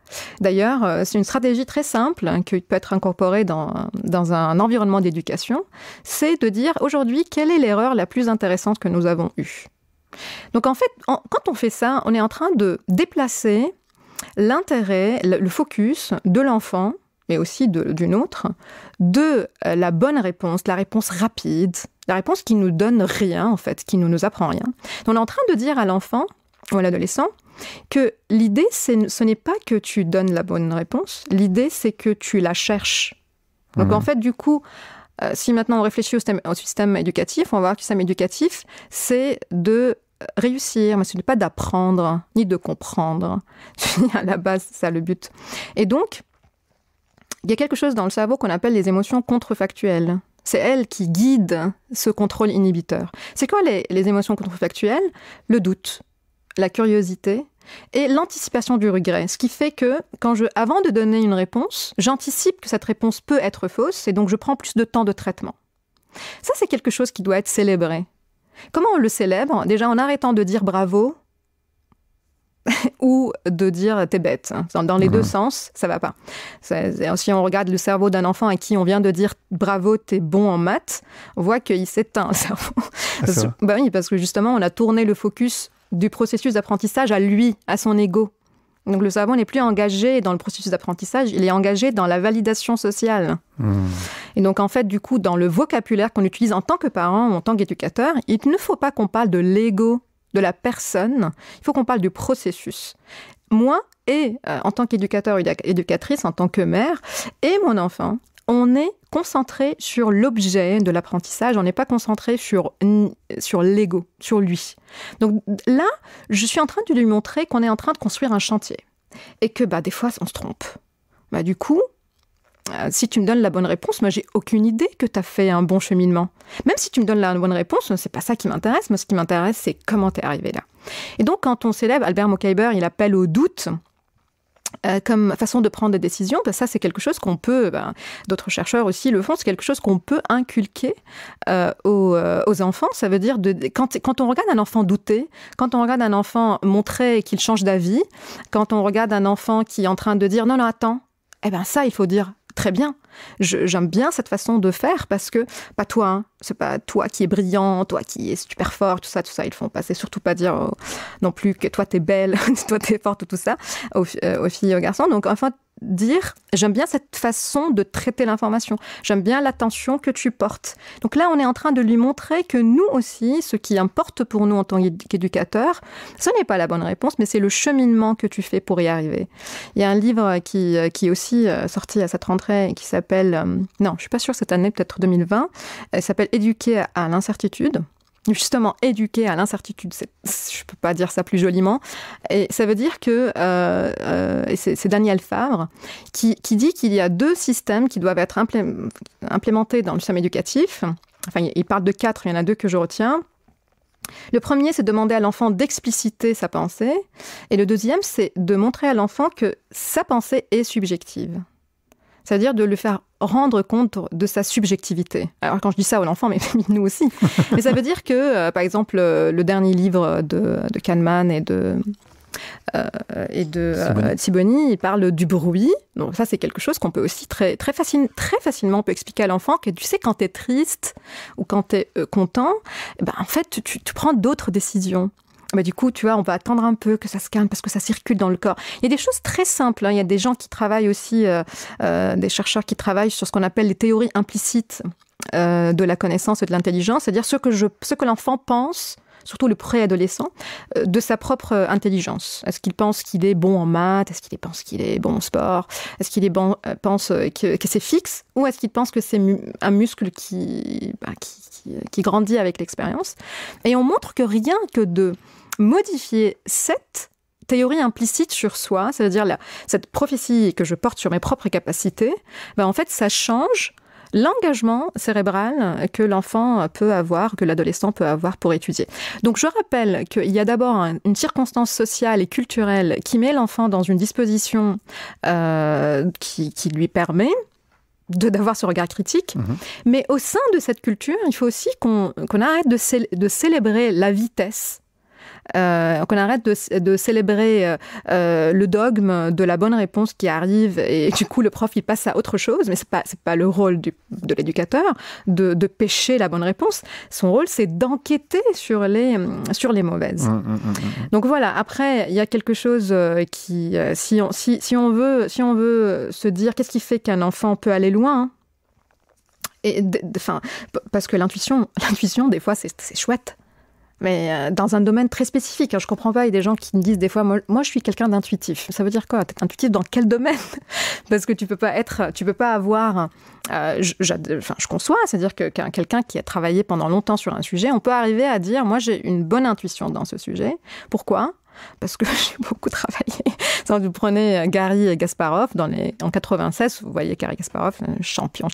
D'ailleurs, c'est une stratégie très simple qui peut être incorporée dans un environnement d'éducation, c'est de dire aujourd'hui quelle est l'erreur la plus intéressante que nous avons eue. Donc en fait, quand on fait ça, on est en train de déplacer l'intérêt, le focus de l'enfant, mais aussi du nôtre, de la bonne réponse, la réponse rapide, la réponse qui nous donne rien en fait, qui ne nous apprend rien. Donc on est en train de dire à l'enfant ou à l'adolescent que l'idée, ce n'est pas que tu donnes la bonne réponse, l'idée, c'est que tu la cherches. Donc en fait, du coup, si maintenant on réfléchit au système éducatif, on va voir que le système éducatif, c'est de réussir, mais ce n'est pas d'apprendre, ni de comprendre. À la base, c'est ça le but. Et donc, il y a quelque chose dans le cerveau qu'on appelle les émotions contrefactuelles. C'est elles qui guident ce contrôle inhibiteur. C'est quoi les émotions contrefactuelles ? Le doute, la curiosité et l'anticipation du regret. Ce qui fait que, avant de donner une réponse, j'anticipe que cette réponse peut être fausse et donc je prends plus de temps de traitement. Ça, c'est quelque chose qui doit être célébré. Comment on le célèbre ? Déjà en arrêtant de dire bravo ou de dire t'es bête. Dans les deux sens, ça va pas. Si on regarde le cerveau d'un enfant à qui on vient de dire bravo, t'es bon en maths, on voit qu'il s'éteint le cerveau. Oui, parce que justement, on a tourné le focus du processus d'apprentissage à lui, à son ego. Donc le cerveau n'est plus engagé dans le processus d'apprentissage, il est engagé dans la validation sociale. Et donc en fait, du coup, dans le vocabulaire qu'on utilise en tant que parent ou en tant qu'éducateur, il ne faut pas qu'on parle de l'ego de la personne, il faut qu'on parle du processus. Moi, en tant qu'éducateur, éducatrice, en tant que mère, et mon enfant, on est concentré sur l'objet de l'apprentissage, on n'est pas concentré sur l'ego, sur lui. Donc là, je suis en train de lui montrer qu'on est en train de construire un chantier. Et que des fois, on se trompe. Du coup, si tu me donnes la bonne réponse, moi, j'ai aucune idée que tu as fait un bon cheminement. Même si tu me donnes la bonne réponse, c'est pas ça qui m'intéresse. Moi, ce qui m'intéresse, c'est comment tu es arrivé là. Et donc, quand on s'élève, Albert Mokaiber, il appelle au doute comme façon de prendre des décisions. Ça, c'est quelque chose qu'on peut, d'autres chercheurs aussi le font, c'est quelque chose qu'on peut inculquer aux enfants. Ça veut dire, quand on regarde un enfant douter, quand on regarde un enfant montrer qu'il change d'avis, quand on regarde un enfant qui est en train de dire « non, attends », ça, il faut dire « très bien ». J'aime bien cette façon de faire parce que, pas toi, hein, c'est pas toi qui es brillant, toi qui es super fort, tout ça, ils font pas. C'est surtout pas dire non plus que toi t'es belle, toi t'es forte, tout ça, aux filles et aux garçons. Donc, enfin, dire, j'aime bien cette façon de traiter l'information. J'aime bien l'attention que tu portes. Donc là, on est en train de lui montrer que nous aussi, ce qui importe pour nous en tant qu'éducateurs, ce n'est pas la bonne réponse, mais c'est le cheminement que tu fais pour y arriver. Il y a un livre qui est aussi sorti à cette rentrée et qui s'appelle, non, je suis pas sûre cette année, peut-être 2020, elle s'appelle Éduquer à l'incertitude. Justement, éduquer à l'incertitude, je peux pas dire ça plus joliment. Et ça veut dire que, c'est Daniel Favre qui dit qu'il y a 2 systèmes qui doivent être implémentés dans le système éducatif. Enfin, il parle de 4, il y en a 2 que je retiens. Le premier, c'est demander à l'enfant d'expliciter sa pensée. Et le deuxième, c'est de montrer à l'enfant que sa pensée est subjective. C'est-à-dire de le faire rendre compte de sa subjectivité. Alors quand je dis ça à l'enfant, mais nous aussi. Mais ça veut dire que, par exemple, le dernier livre de Kahneman et de Sibony, il parle du bruit. Donc ça, c'est quelque chose qu'on peut aussi très facilement on peut expliquer à l'enfant que tu sais, quand tu es triste ou quand tu es content, en fait, tu prends d'autres décisions. du coup, tu vois, on va attendre un peu que ça se calme parce que ça circule dans le corps. Il y a des choses très simples. Il y a des gens qui travaillent aussi, des chercheurs qui travaillent sur ce qu'on appelle les théories implicites de la connaissance et de l'intelligence, c'est-à-dire ce que l'enfant pense, surtout le préadolescent, de sa propre intelligence. Est-ce qu'il pense qu'il est bon en maths? Est-ce qu'il pense qu'il est bon en sport? Est-ce qu'il pense que c'est fixe? Ou est-ce qu'il pense que c'est un muscle qui grandit avec l'expérience? Et on montre que rien que de modifier cette théorie implicite sur soi, c'est-à-dire cette prophétie que je porte sur mes propres capacités, en fait, ça change l'engagement cérébral que l'enfant peut avoir, que l'adolescent peut avoir pour étudier. Donc je rappelle qu'il y a d'abord une circonstance sociale et culturelle qui met l'enfant dans une disposition qui lui permet d'avoir ce regard critique. Mais au sein de cette culture, il faut aussi qu'on arrête de célébrer la vitesse, qu'on arrête de célébrer le dogme de la bonne réponse qui arrive et du coup le prof il passe à autre chose, mais c'est pas le rôle de l'éducateur de pêcher la bonne réponse. Son rôle c'est d'enquêter sur les mauvaises. Donc voilà, après il y a quelque chose qui si on veut se dire qu'est-ce qui fait qu'un enfant peut aller loin, parce que l'intuition des fois c'est chouette. Mais dans un domaine très spécifique. Je ne comprends pas, il y a des gens qui me disent des fois, moi je suis quelqu'un d'intuitif. Ça veut dire quoi? T'es intuitif dans quel domaine? Parce que tu peux pas avoir... je conçois, c'est-à-dire que quelqu'un qui a travaillé pendant longtemps sur un sujet, on peut arriver à dire, moi j'ai une bonne intuition dans ce sujet. Pourquoi? Parce que j'ai beaucoup travaillé. Vous prenez Garry et Kasparov en 96, vous voyez Garry Kasparov,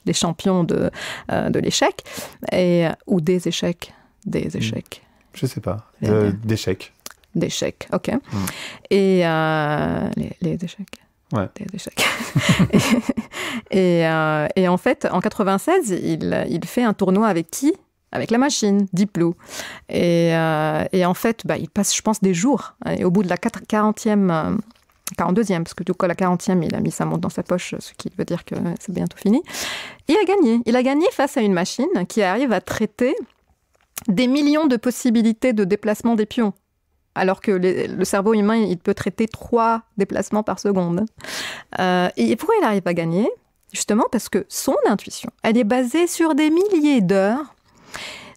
des champions de l'échec, ou des échecs. Des échecs. Je sais pas. D'échecs. D'échecs, ok. Et les échecs. Ouais. Des échecs. et en fait, en 96, il fait un tournoi avec qui? Avec la machine, Deep Blue. Et en fait, il passe, je pense, des jours. Et au bout de la 42e, parce que du coup, la 40e, il a mis sa montre dans sa poche, ce qui veut dire que c'est bientôt fini. Il a gagné. Il a gagné face à une machine qui arrive à traiter des millions de possibilités de déplacement des pions, alors que le cerveau humain, il peut traiter 3 déplacements par seconde. Et pourquoi il arrive à gagner? Justement parce que son intuition, elle est basée sur des milliers d'heures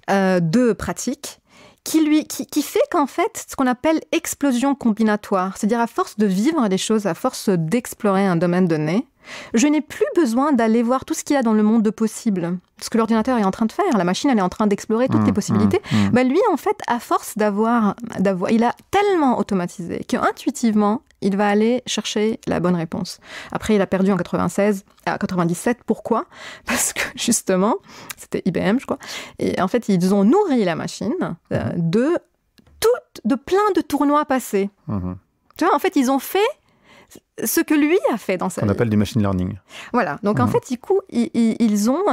de pratique qui fait qu'en fait, ce qu'on appelle explosion combinatoire, c'est-à-dire à force de vivre des choses, à force d'explorer un domaine donné, je n'ai plus besoin d'aller voir tout ce qu'il y a dans le monde de possible. Ce que l'ordinateur est en train de faire, la machine, elle est en train d'explorer toutes les possibilités. Lui, en fait, à force il a tellement automatisé qu'intuitivement, il va aller chercher la bonne réponse. Après, il a perdu en 97. Pourquoi? Parce que, justement, c'était IBM, je crois. Et en fait, ils ont nourri la machine de plein de tournois passés. Tu vois, en fait, ils ont fait ce que lui a fait dans sa vie. On appelle du machine learning. Voilà. Donc, en fait, du coup, ils ont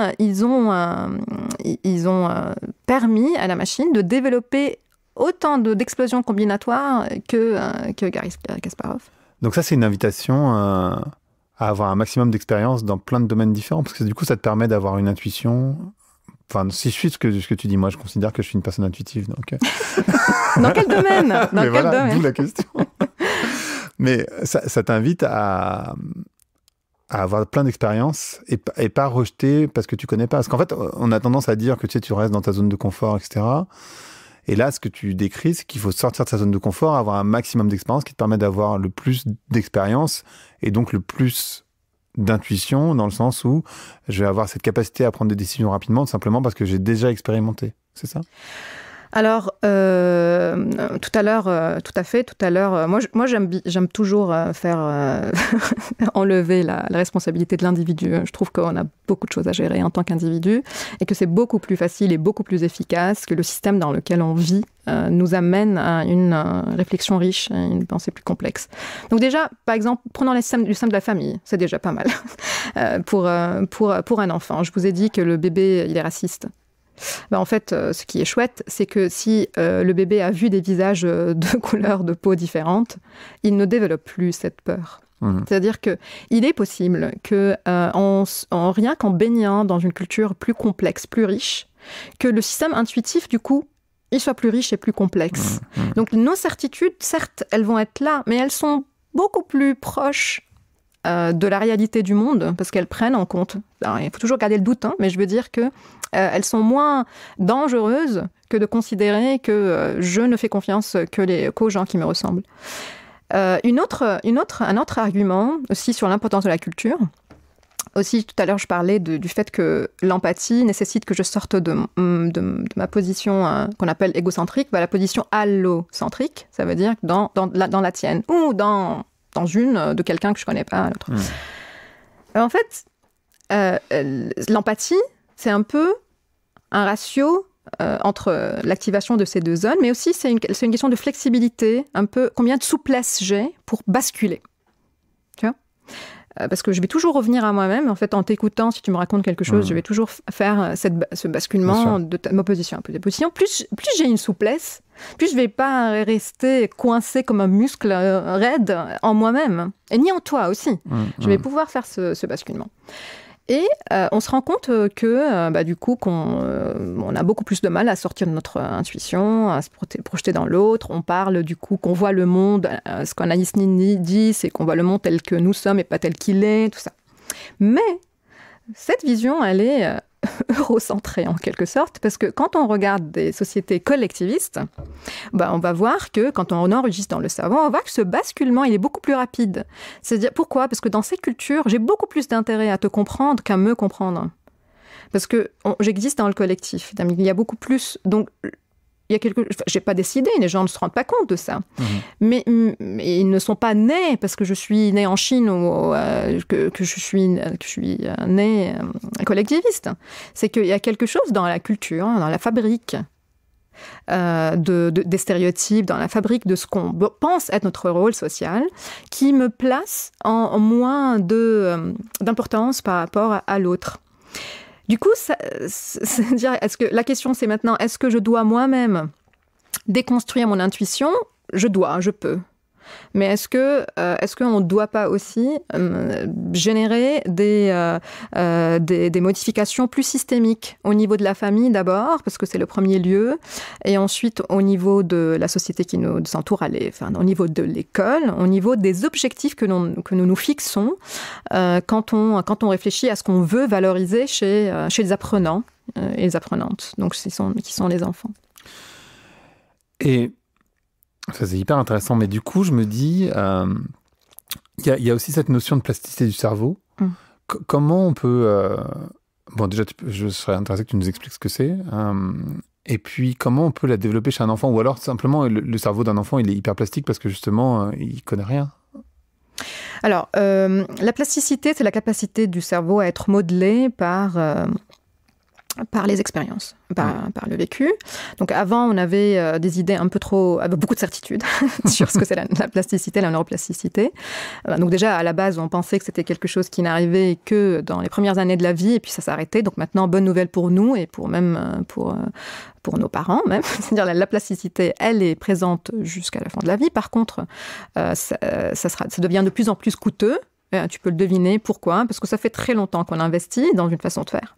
permis à la machine de développer autant d'explosions combinatoires que Garry Kasparov. Donc ça, c'est une invitation à avoir un maximum d'expérience dans plein de domaines différents, parce que du coup, ça te permet d'avoir une intuition... Enfin, si je suis ce que tu dis, moi, je considère que je suis une personne intuitive. Donc... Dans quel domaine? Dans quel domaine? D'où la question. Mais ça t'invite à avoir plein d'expériences et pas rejeter parce que tu connais pas. Parce qu'en fait, on a tendance à dire que tu restes dans ta zone de confort, etc. Et là, ce que tu décris, c'est qu'il faut sortir de sa zone de confort, avoir un maximum d'expérience qui te permet d'avoir le plus d'expérience et donc le plus d'intuition, dans le sens où je vais avoir cette capacité à prendre des décisions rapidement, simplement parce que j'ai déjà expérimenté. C'est ça ? Alors, tout à l'heure, moi j'aime toujours faire enlever la responsabilité de l'individu. Je trouve qu'on a beaucoup de choses à gérer en tant qu'individu et que c'est beaucoup plus facile et beaucoup plus efficace que le système dans lequel on vit nous amène à une réflexion riche et une pensée plus complexe. Donc déjà, par exemple, prenons le système de la famille, c'est déjà pas mal pour un enfant. Je vous ai dit que le bébé, il est raciste. En fait, ce qui est chouette, c'est que si le bébé a vu des visages de couleurs de peau différentes, il ne développe plus cette peur. C'est-à-dire qu'il est possible que, rien qu'en baignant dans une culture plus complexe, plus riche, que le système intuitif, du coup, il soit plus riche et plus complexe. Donc nos certitudes, certes, elles vont être là, mais elles sont beaucoup plus proches de la réalité du monde, parce qu'elles prennent en compte. Alors, il faut toujours garder le doute, hein, mais je veux dire que elles sont moins dangereuses que de considérer que je ne fais confiance qu'aux gens qui me ressemblent. Un autre argument aussi sur l'importance de la culture. Aussi, tout à l'heure, je parlais du fait que l'empathie nécessite que je sorte de ma position qu'on appelle égocentrique, la position allocentrique, ça veut dire dans la tienne, ou dans une de quelqu'un que je ne connais pas, l'autre. En fait, l'empathie, c'est un peu un ratio entre l'activation de ces deux zones, mais aussi c'est une question de flexibilité, un peu combien de souplesse j'ai pour basculer. Tu vois ? Parce que je vais toujours revenir à moi-même. En fait, en t'écoutant, si tu me racontes quelque chose, je vais toujours faire ce basculement de ma position à ta position. Plus j'ai une souplesse, plus je ne vais pas rester coincé comme un muscle raide en moi-même, et ni en toi aussi. Je vais pouvoir faire ce basculement. Et on se rend compte que, du coup, on a beaucoup plus de mal à sortir de notre intuition, à se projeter dans l'autre. On parle du coup qu'on voit le monde, ce qu'Anaïs Nin dit, c'est qu'on voit le monde tel que nous sommes et pas tel qu'il est, tout ça. Mais cette vision, elle est eurocentrée en quelque sorte, parce que quand on regarde des sociétés collectivistes, on va voir que quand on enregistre dans le cerveau, on voit que ce basculement, il est beaucoup plus rapide. C'est-à-dire, pourquoi ? Parce que dans ces cultures, j'ai beaucoup plus d'intérêt à te comprendre qu'à me comprendre. Parce que j'existe dans le collectif. Il y a beaucoup plus... Donc, j'ai pas décidé, les gens ne se rendent pas compte de ça. Mais ils ne sont pas nés parce que je suis née en Chine ou que je suis née collectiviste. C'est qu'il y a quelque chose dans la culture, dans la fabrique des stéréotypes, dans la fabrique de ce qu'on pense être notre rôle social, qui me place en moins d'importance par rapport à l'autre. Du coup, la question c'est maintenant, est-ce que je dois moi-même déconstruire mon intuition ? Je peux. Mais est-ce qu'on ne doit pas aussi générer des modifications plus systémiques au niveau de la famille d'abord, parce que c'est le premier lieu, et ensuite au niveau de la société qui nous entoure, au niveau de l'école, au niveau des objectifs que nous fixons quand on réfléchit à ce qu'on veut valoriser chez les apprenants et les apprenantes, donc qui sont les enfants. Et ça, c'est hyper intéressant, mais du coup, je me dis, il y a aussi cette notion de plasticité du cerveau. Comment on peut... déjà, je serais intéressé que tu nous expliques ce que c'est. Et puis, comment on peut la développer chez un enfant ? Ou alors, simplement, le cerveau d'un enfant, il est hyper plastique parce que, justement, il ne connaît rien. Alors, la plasticité, c'est la capacité du cerveau à être modelé par les expériences, par le vécu. Donc avant, on avait des idées un peu trop, avec beaucoup de certitudes sur ce que c'est la plasticité, la neuroplasticité. Donc déjà, à la base, on pensait que c'était quelque chose qui n'arrivait que dans les premières années de la vie, et puis ça s'arrêtait. Donc maintenant, bonne nouvelle pour nous et pour nos parents même. C'est-à-dire la plasticité, elle est présente jusqu'à la fin de la vie. Par contre, ça devient de plus en plus coûteux. Tu peux le deviner. Pourquoi ? Parce que ça fait très longtemps qu'on investit dans une façon de faire.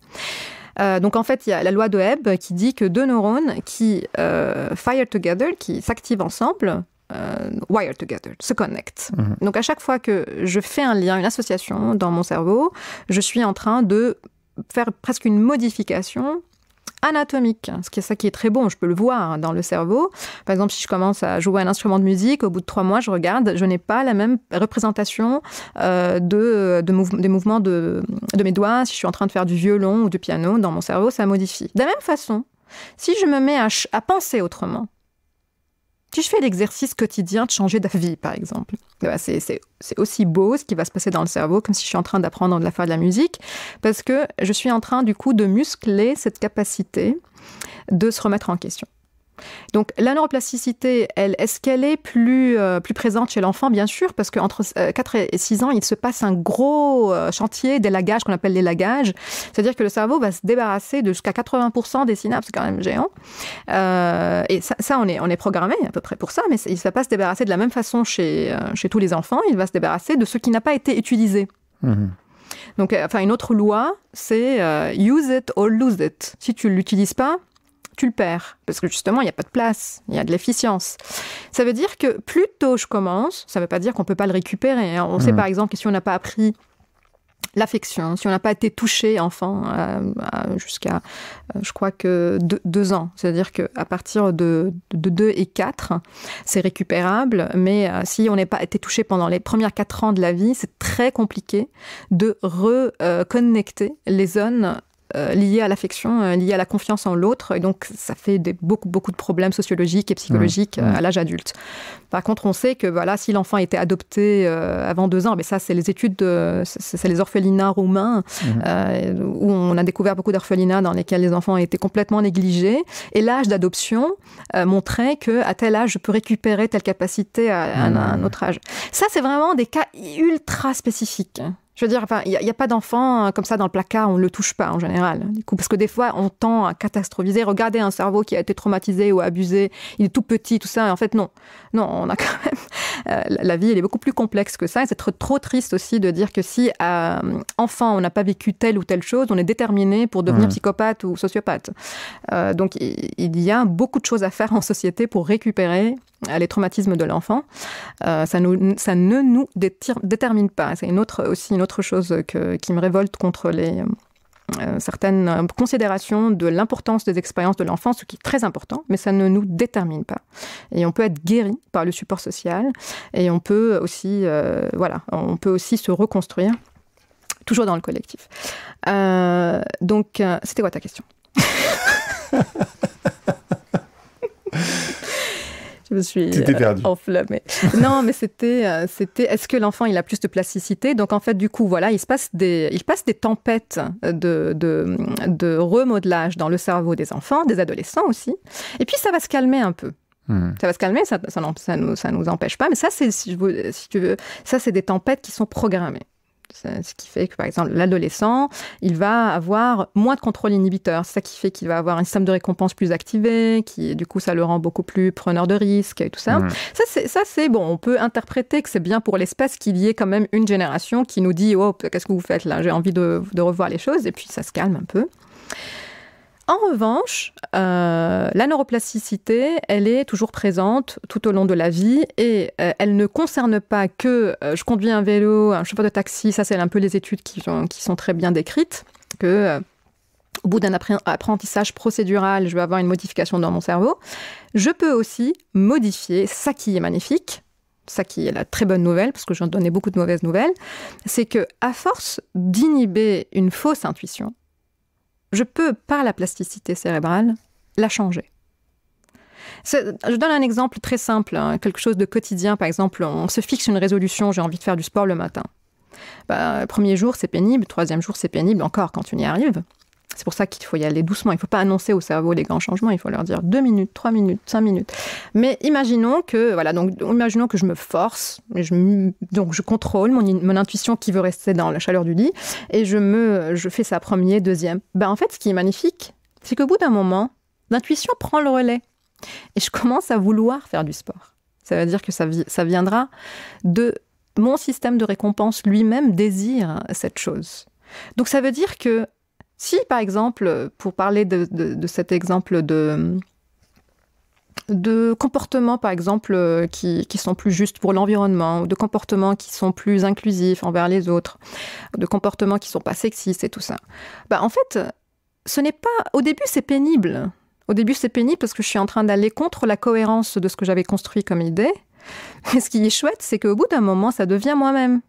Donc en fait, il y a la loi de Hebb qui dit que deux neurones qui fire together, qui s'activent ensemble, wire together, se connectent. Donc à chaque fois que je fais un lien, une association dans mon cerveau, je suis en train de faire presque une modification anatomique, ce qui est ça qui est très bon, je peux le voir dans le cerveau. Par exemple, si je commence à jouer un instrument de musique, au bout de 3 mois, je regarde, je n'ai pas la même représentation des mouvements de mes doigts. Si je suis en train de faire du violon ou du piano, dans mon cerveau, ça modifie. De la même façon, si je me mets à penser autrement, si je fais l'exercice quotidien de changer d'avis, par exemple, c'est aussi beau ce qui va se passer dans le cerveau, comme si je suis en train d'apprendre à faire de la musique, parce que je suis en train, du coup, de muscler cette capacité de se remettre en question. Donc, la neuroplasticité, est-ce qu'elle est plus présente chez l'enfant ? Bien sûr, parce qu'entre 4 et 6 ans, il se passe un gros chantier d'élagage qu'on appelle l'élagage. C'est-à-dire que le cerveau va se débarrasser de jusqu'à 80% des synapses, c'est quand même géant. Et ça on est programmé à peu près pour ça, mais il ne va pas se débarrasser de la même façon chez tous les enfants. Il va se débarrasser de ce qui n'a pas été utilisé. Donc, une autre loi, c'est use it or lose it. Si tu ne l'utilises pas, tu le perds. Parce que justement, il n'y a pas de place, il y a de l'efficience. Ça veut dire que plus tôt je commence, ça ne veut pas dire qu'on ne peut pas le récupérer. On sait par exemple que si on n'a pas appris l'affection, si on n'a pas été touché enfant jusqu'à, je crois que 2 ans. C'est-à-dire qu'à partir de 2 et 4, c'est récupérable, mais si on n'a pas été touché pendant les premières 4 ans de la vie, c'est très compliqué de reconnecter les zones liées à l'affection, liées à la confiance en l'autre. Et donc, ça fait beaucoup de problèmes sociologiques et psychologiques à l'âge adulte. Par contre, on sait que voilà, si l'enfant était adopté avant 2 ans, mais ça, c'est les études, c'est les orphelinats roumains, où on a découvert beaucoup d'orphelinats dans lesquels les enfants étaient complètement négligés. Et l'âge d'adoption montrait qu'à tel âge, je peux récupérer telle capacité à un autre âge. Ça, c'est vraiment des cas ultra spécifiques. Je veux dire, enfin, il n'y a pas d'enfant comme ça dans le placard, on ne le touche pas en général. Du coup, parce que des fois, on tend à catastrophiser. Regardez un cerveau qui a été traumatisé ou abusé, il est tout petit, tout ça. Et en fait, non. Non, on a quand même... la vie, elle est beaucoup plus complexe que ça. Et c'est trop triste aussi de dire que si, enfant, on n'a pas vécu telle ou telle chose, on est déterminé pour devenir psychopathe ou sociopathe. Donc, il y a beaucoup de choses à faire en société pour récupérer les traumatismes de l'enfant. Ça ne nous détermine pas. C'est aussi une autre chose qui me révolte contre certaines considérations de l'importance des expériences de l'enfant, ce qui est très important, mais ça ne nous détermine pas. Et on peut être guéri par le support social, et on peut aussi, on peut aussi se reconstruire, toujours dans le collectif. Donc, c'était quoi ta question ? Je me suis enflammée. Non, mais c'était est-ce que l'enfant il a plus de plasticité? Donc en fait du coup voilà, il se passe des tempêtes de remodelage dans le cerveau des enfants, des adolescents aussi. Et puis ça va se calmer un peu. Ça va se calmer, ça nous empêche pas. Mais ça c'est si tu veux, ça c'est des tempêtes qui sont programmées. Ce qui fait que, par exemple, l'adolescent, il va avoir moins de contrôle inhibiteur. C'est ça qui fait qu'il va avoir un système de récompense plus activé, qui, du coup, ça le rend beaucoup plus preneur de risques et tout ça. Ça, c'est bon. On peut interpréter que c'est bien pour l'espèce qu'il y ait quand même une génération qui nous dit « Oh, qu'est-ce que vous faites là? J'ai envie de revoir les choses. » Et puis, ça se calme un peu. En revanche, la neuroplasticité, elle est toujours présente tout au long de la vie et elle ne concerne pas que je conduis un vélo, un chauffeur de taxi, ça c'est un peu les études qui sont très bien décrites, que au bout d'un apprentissage procédural, je vais avoir une modification dans mon cerveau. Je peux aussi modifier, ça qui est magnifique, ça qui est la très bonne nouvelle, parce que j'en donnais beaucoup de mauvaises nouvelles, c'est que à force d'inhiber une fausse intuition, je peux, par la plasticité cérébrale, la changer. Je donne un exemple très simple, quelque chose de quotidien. Par exemple, on se fixe une résolution, j'ai envie de faire du sport le matin. Le premier jour, c'est pénible. Le troisième jour, c'est pénible encore quand tu y arrives. C'est pour ça qu'il faut y aller doucement. Il ne faut pas annoncer au cerveau les grands changements. Il faut leur dire 2 minutes, 3 minutes, 5 minutes. Mais imaginons que je me force, donc je contrôle mon intuition qui veut rester dans la chaleur du lit et je fais ça premier, deuxième. En fait, ce qui est magnifique, c'est qu'au bout d'un moment, l'intuition prend le relais et je commence à vouloir faire du sport. Ça veut dire que ça viendra de mon système de récompense lui-même désire cette chose. Donc ça veut dire que si, par exemple, pour parler de cet exemple de comportements, par exemple, qui sont plus justes pour l'environnement, ou de comportements qui sont plus inclusifs envers les autres, de comportements qui ne sont pas sexistes et tout ça, en fait, ce n'est pas... Au début, c'est pénible. Au début, c'est pénible parce que je suis en train d'aller contre la cohérence de ce que j'avais construit comme idée. Mais ce qui est chouette, c'est qu'au bout d'un moment, ça devient moi-même.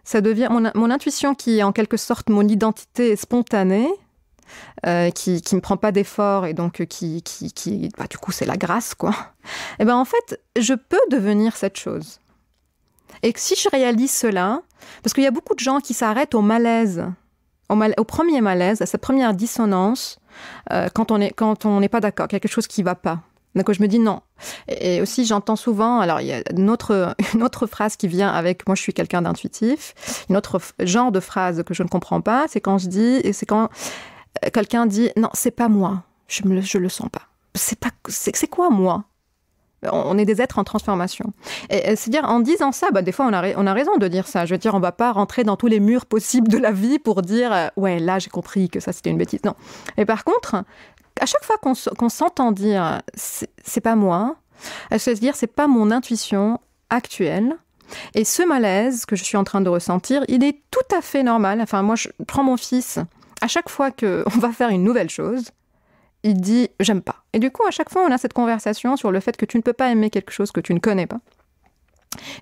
Ça devient mon intuition qui est en quelque sorte mon identité spontanée, qui me prend pas d'effort et donc du coup c'est la grâce quoi. Et en fait je peux devenir cette chose. Et que si je réalise cela, parce qu'il y a beaucoup de gens qui s'arrêtent au malaise, au premier malaise, à cette première dissonance, quand on n'est pas d'accord, quelque chose qui va pas. Donc je me dis non. Et aussi j'entends souvent, alors il y a une autre phrase qui vient avec moi je suis quelqu'un d'intuitif, une autre genre de phrase que je ne comprends pas, c'est quand quelqu'un dit non c'est pas moi, je le sens pas. C'est quoi moi? On est des êtres en transformation. Et c'est-à-dire, en disant ça, des fois, on a raison de dire ça. Je veux dire, on va pas rentrer dans tous les murs possibles de la vie pour dire ouais, là, j'ai compris que ça, c'était une bêtise. Non. Et par contre, à chaque fois qu'on s'entend dire c'est pas moi, elle se laisse dire c'est pas mon intuition actuelle. Et ce malaise que je suis en train de ressentir, il est tout à fait normal. Enfin, moi, je prends mon fils, à chaque fois qu'on va faire une nouvelle chose, il dit « j'aime pas ». Et du coup, à chaque fois, on a cette conversation sur le fait que tu ne peux pas aimer quelque chose que tu ne connais pas.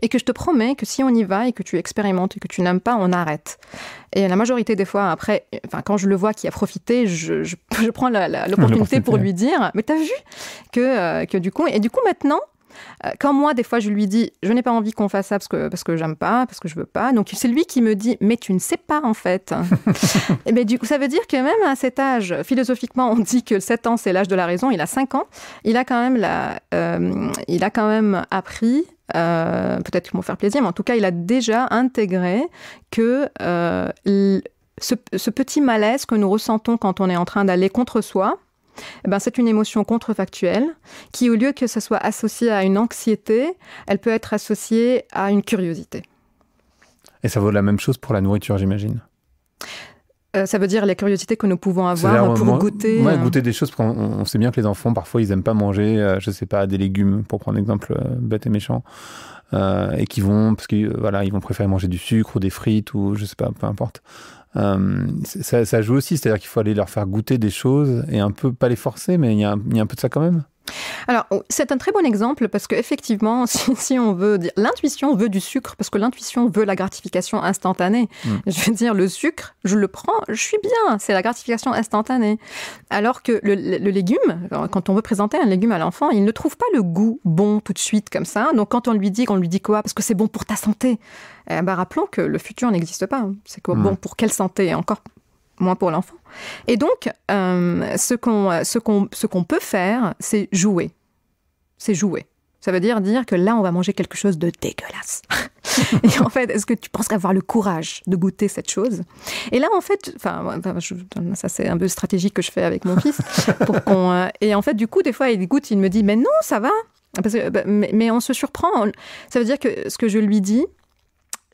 Et que je te promets que si on y va et que tu expérimentes et que tu n'aimes pas, on arrête. Et la majorité des fois, après, quand je le vois qui a profité, je prends l'opportunité pour lui dire « mais t'as vu que du coup… » Et du coup, maintenant, quand moi, des fois, je lui dis « je n'ai pas envie qu'on fasse ça parce que j'aime pas, parce que je veux pas », donc c'est lui qui me dit « mais tu ne sais pas, en fait ». Et bien, du coup, ça veut dire que même à cet âge, philosophiquement, on dit que 7 ans, c'est l'âge de la raison, il a 5 ans, il a quand même appris, peut-être qu'ils vont faire plaisir, mais en tout cas, il a déjà intégré que ce petit malaise que nous ressentons quand on est en train d'aller contre soi, eh ben, c'est une émotion contrefactuelle qui, au lieu que ce soit associé à une anxiété, elle peut être associée à une curiosité. Et ça vaut la même chose pour la nourriture, j'imagine. Ça veut dire les curiosités que nous pouvons avoir pour goûter. Ouais, goûter des choses, parce qu'on sait bien que les enfants, parfois, ils n'aiment pas manger, je sais pas, des légumes, pour prendre un exemple bête et méchant, et qui vont, parce que voilà, ils vont préférer manger du sucre ou des frites ou je sais pas, peu importe. Ça joue aussi, c'est-à-dire qu'il faut aller leur faire goûter des choses et un peu, pas les forcer, mais il y a un peu de ça quand même. Alors, c'est un très bon exemple parce qu'effectivement, si on veut dire, l'intuition veut du sucre parce que l'intuition veut la gratification instantanée. Je veux dire, le sucre, je le prends, je suis bien, c'est la gratification instantanée. Alors que le légume, quand on veut présenter un légume à l'enfant, il ne trouve pas le goût bon tout de suite comme ça. Donc, quand on lui dit quoi? Parce que c'est bon pour ta santé. Rappelons que le futur n'existe pas. C'est quoi bon pour quelle santé? Encore moins pour l'enfant. Et donc, ce qu'on peut faire, c'est jouer. C'est jouer. Ça veut dire que là, on va manger quelque chose de dégueulasse. Et en fait, est-ce que tu penses avoir le courage de goûter cette chose? Et là, en fait, ça c'est un peu stratégique que je fais avec mon fils. Et en fait, du coup, des fois, il goûte, il me dit, mais non, ça va. Mais on se surprend. Ça veut dire que ce que je lui dis,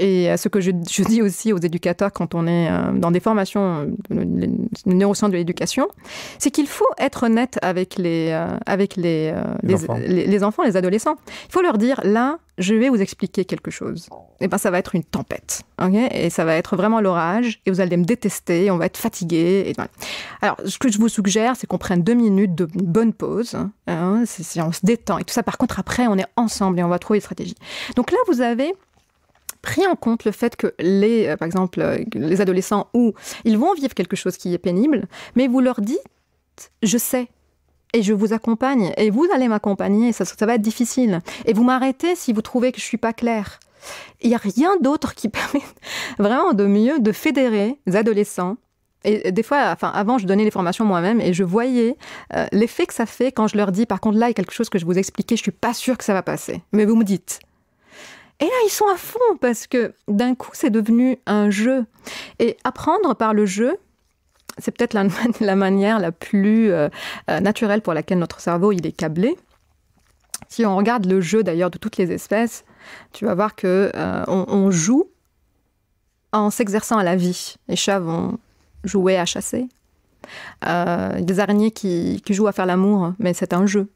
et ce que je dis aussi aux éducateurs quand on est dans des formations de neurosciences de l'éducation, c'est qu'il faut être honnête avec les enfants, les adolescents. Il faut leur dire, là, je vais vous expliquer quelque chose. Et ben, ça va être une tempête. Okay, et ça va être vraiment l'orage. Et vous allez me détester. On va être fatigués. Et voilà. Alors, ce que je vous suggère, c'est qu'on prenne 2 minutes de bonne pause. On se détend. Et tout ça, par contre, après, on est ensemble et on va trouver des stratégies. Donc là, vous avez pris en compte le fait que par exemple, les adolescents, ils vont vivre quelque chose qui est pénible, mais vous leur dites, je sais, et je vous accompagne, et vous allez m'accompagner, ça va être difficile. Et vous m'arrêtez si vous trouvez que je suis pas claire. Il n'y a rien d'autre qui permet vraiment de mieux de fédérer les adolescents. Et des fois, avant, je donnais les formations moi-même et je voyais l'effet que ça fait quand je leur dis, par contre, là, il y a quelque chose que je vous expliquais, je suis pas sûre que ça va passer. Mais vous me dites. Et là, ils sont à fond parce que d'un coup, c'est devenu un jeu. Et apprendre par le jeu, c'est peut-être la manière la plus naturelle pour laquelle notre cerveau il est câblé. Si on regarde le jeu d'ailleurs de toutes les espèces, tu vas voir que on joue en s'exerçant à la vie. Les chats vont jouer à chasser. Des araignées qui jouent à faire l'amour, mais c'est un jeu.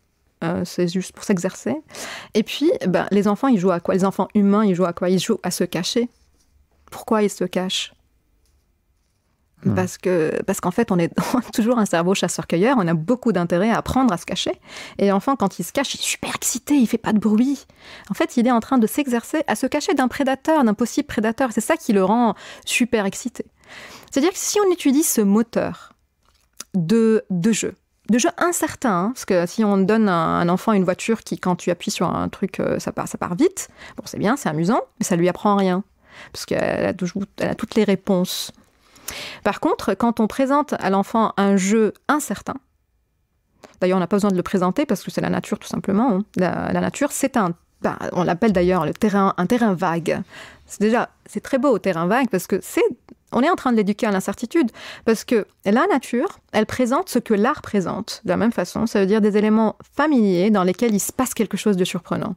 C'est juste pour s'exercer. Et puis, les enfants, ils jouent à quoi? Les enfants humains, ils jouent à quoi? Ils jouent à se cacher. Pourquoi ils se cachent? Parce qu'en fait, on est toujours un cerveau chasseur-cueilleur. On a beaucoup d'intérêt à apprendre à se cacher. Et l'enfant, quand il se cache, il est super excité, il fait pas de bruit. En fait, il est en train de s'exercer à se cacher d'un prédateur, d'un possible prédateur. C'est ça qui le rend super excité. C'est-à-dire que si on étudie ce moteur de jeu incertain, hein, parce que si on donne à un enfant une voiture qui, quand tu appuies sur un truc, ça part vite, bon, c'est bien, c'est amusant, mais ça lui apprend rien, parce qu'elle a toutes les réponses. Par contre, quand on présente à l'enfant un jeu incertain, d'ailleurs, on n'a pas besoin de le présenter, parce que c'est la nature, tout simplement. Hein. La nature, c'est on l'appelle d'ailleurs un terrain vague. C'est très beau, terrain vague, parce que on est en train de l'éduquer à l'incertitude, parce que la nature, elle présente ce que l'art présente, de la même façon, ça veut dire des éléments familiers dans lesquels il se passe quelque chose de surprenant.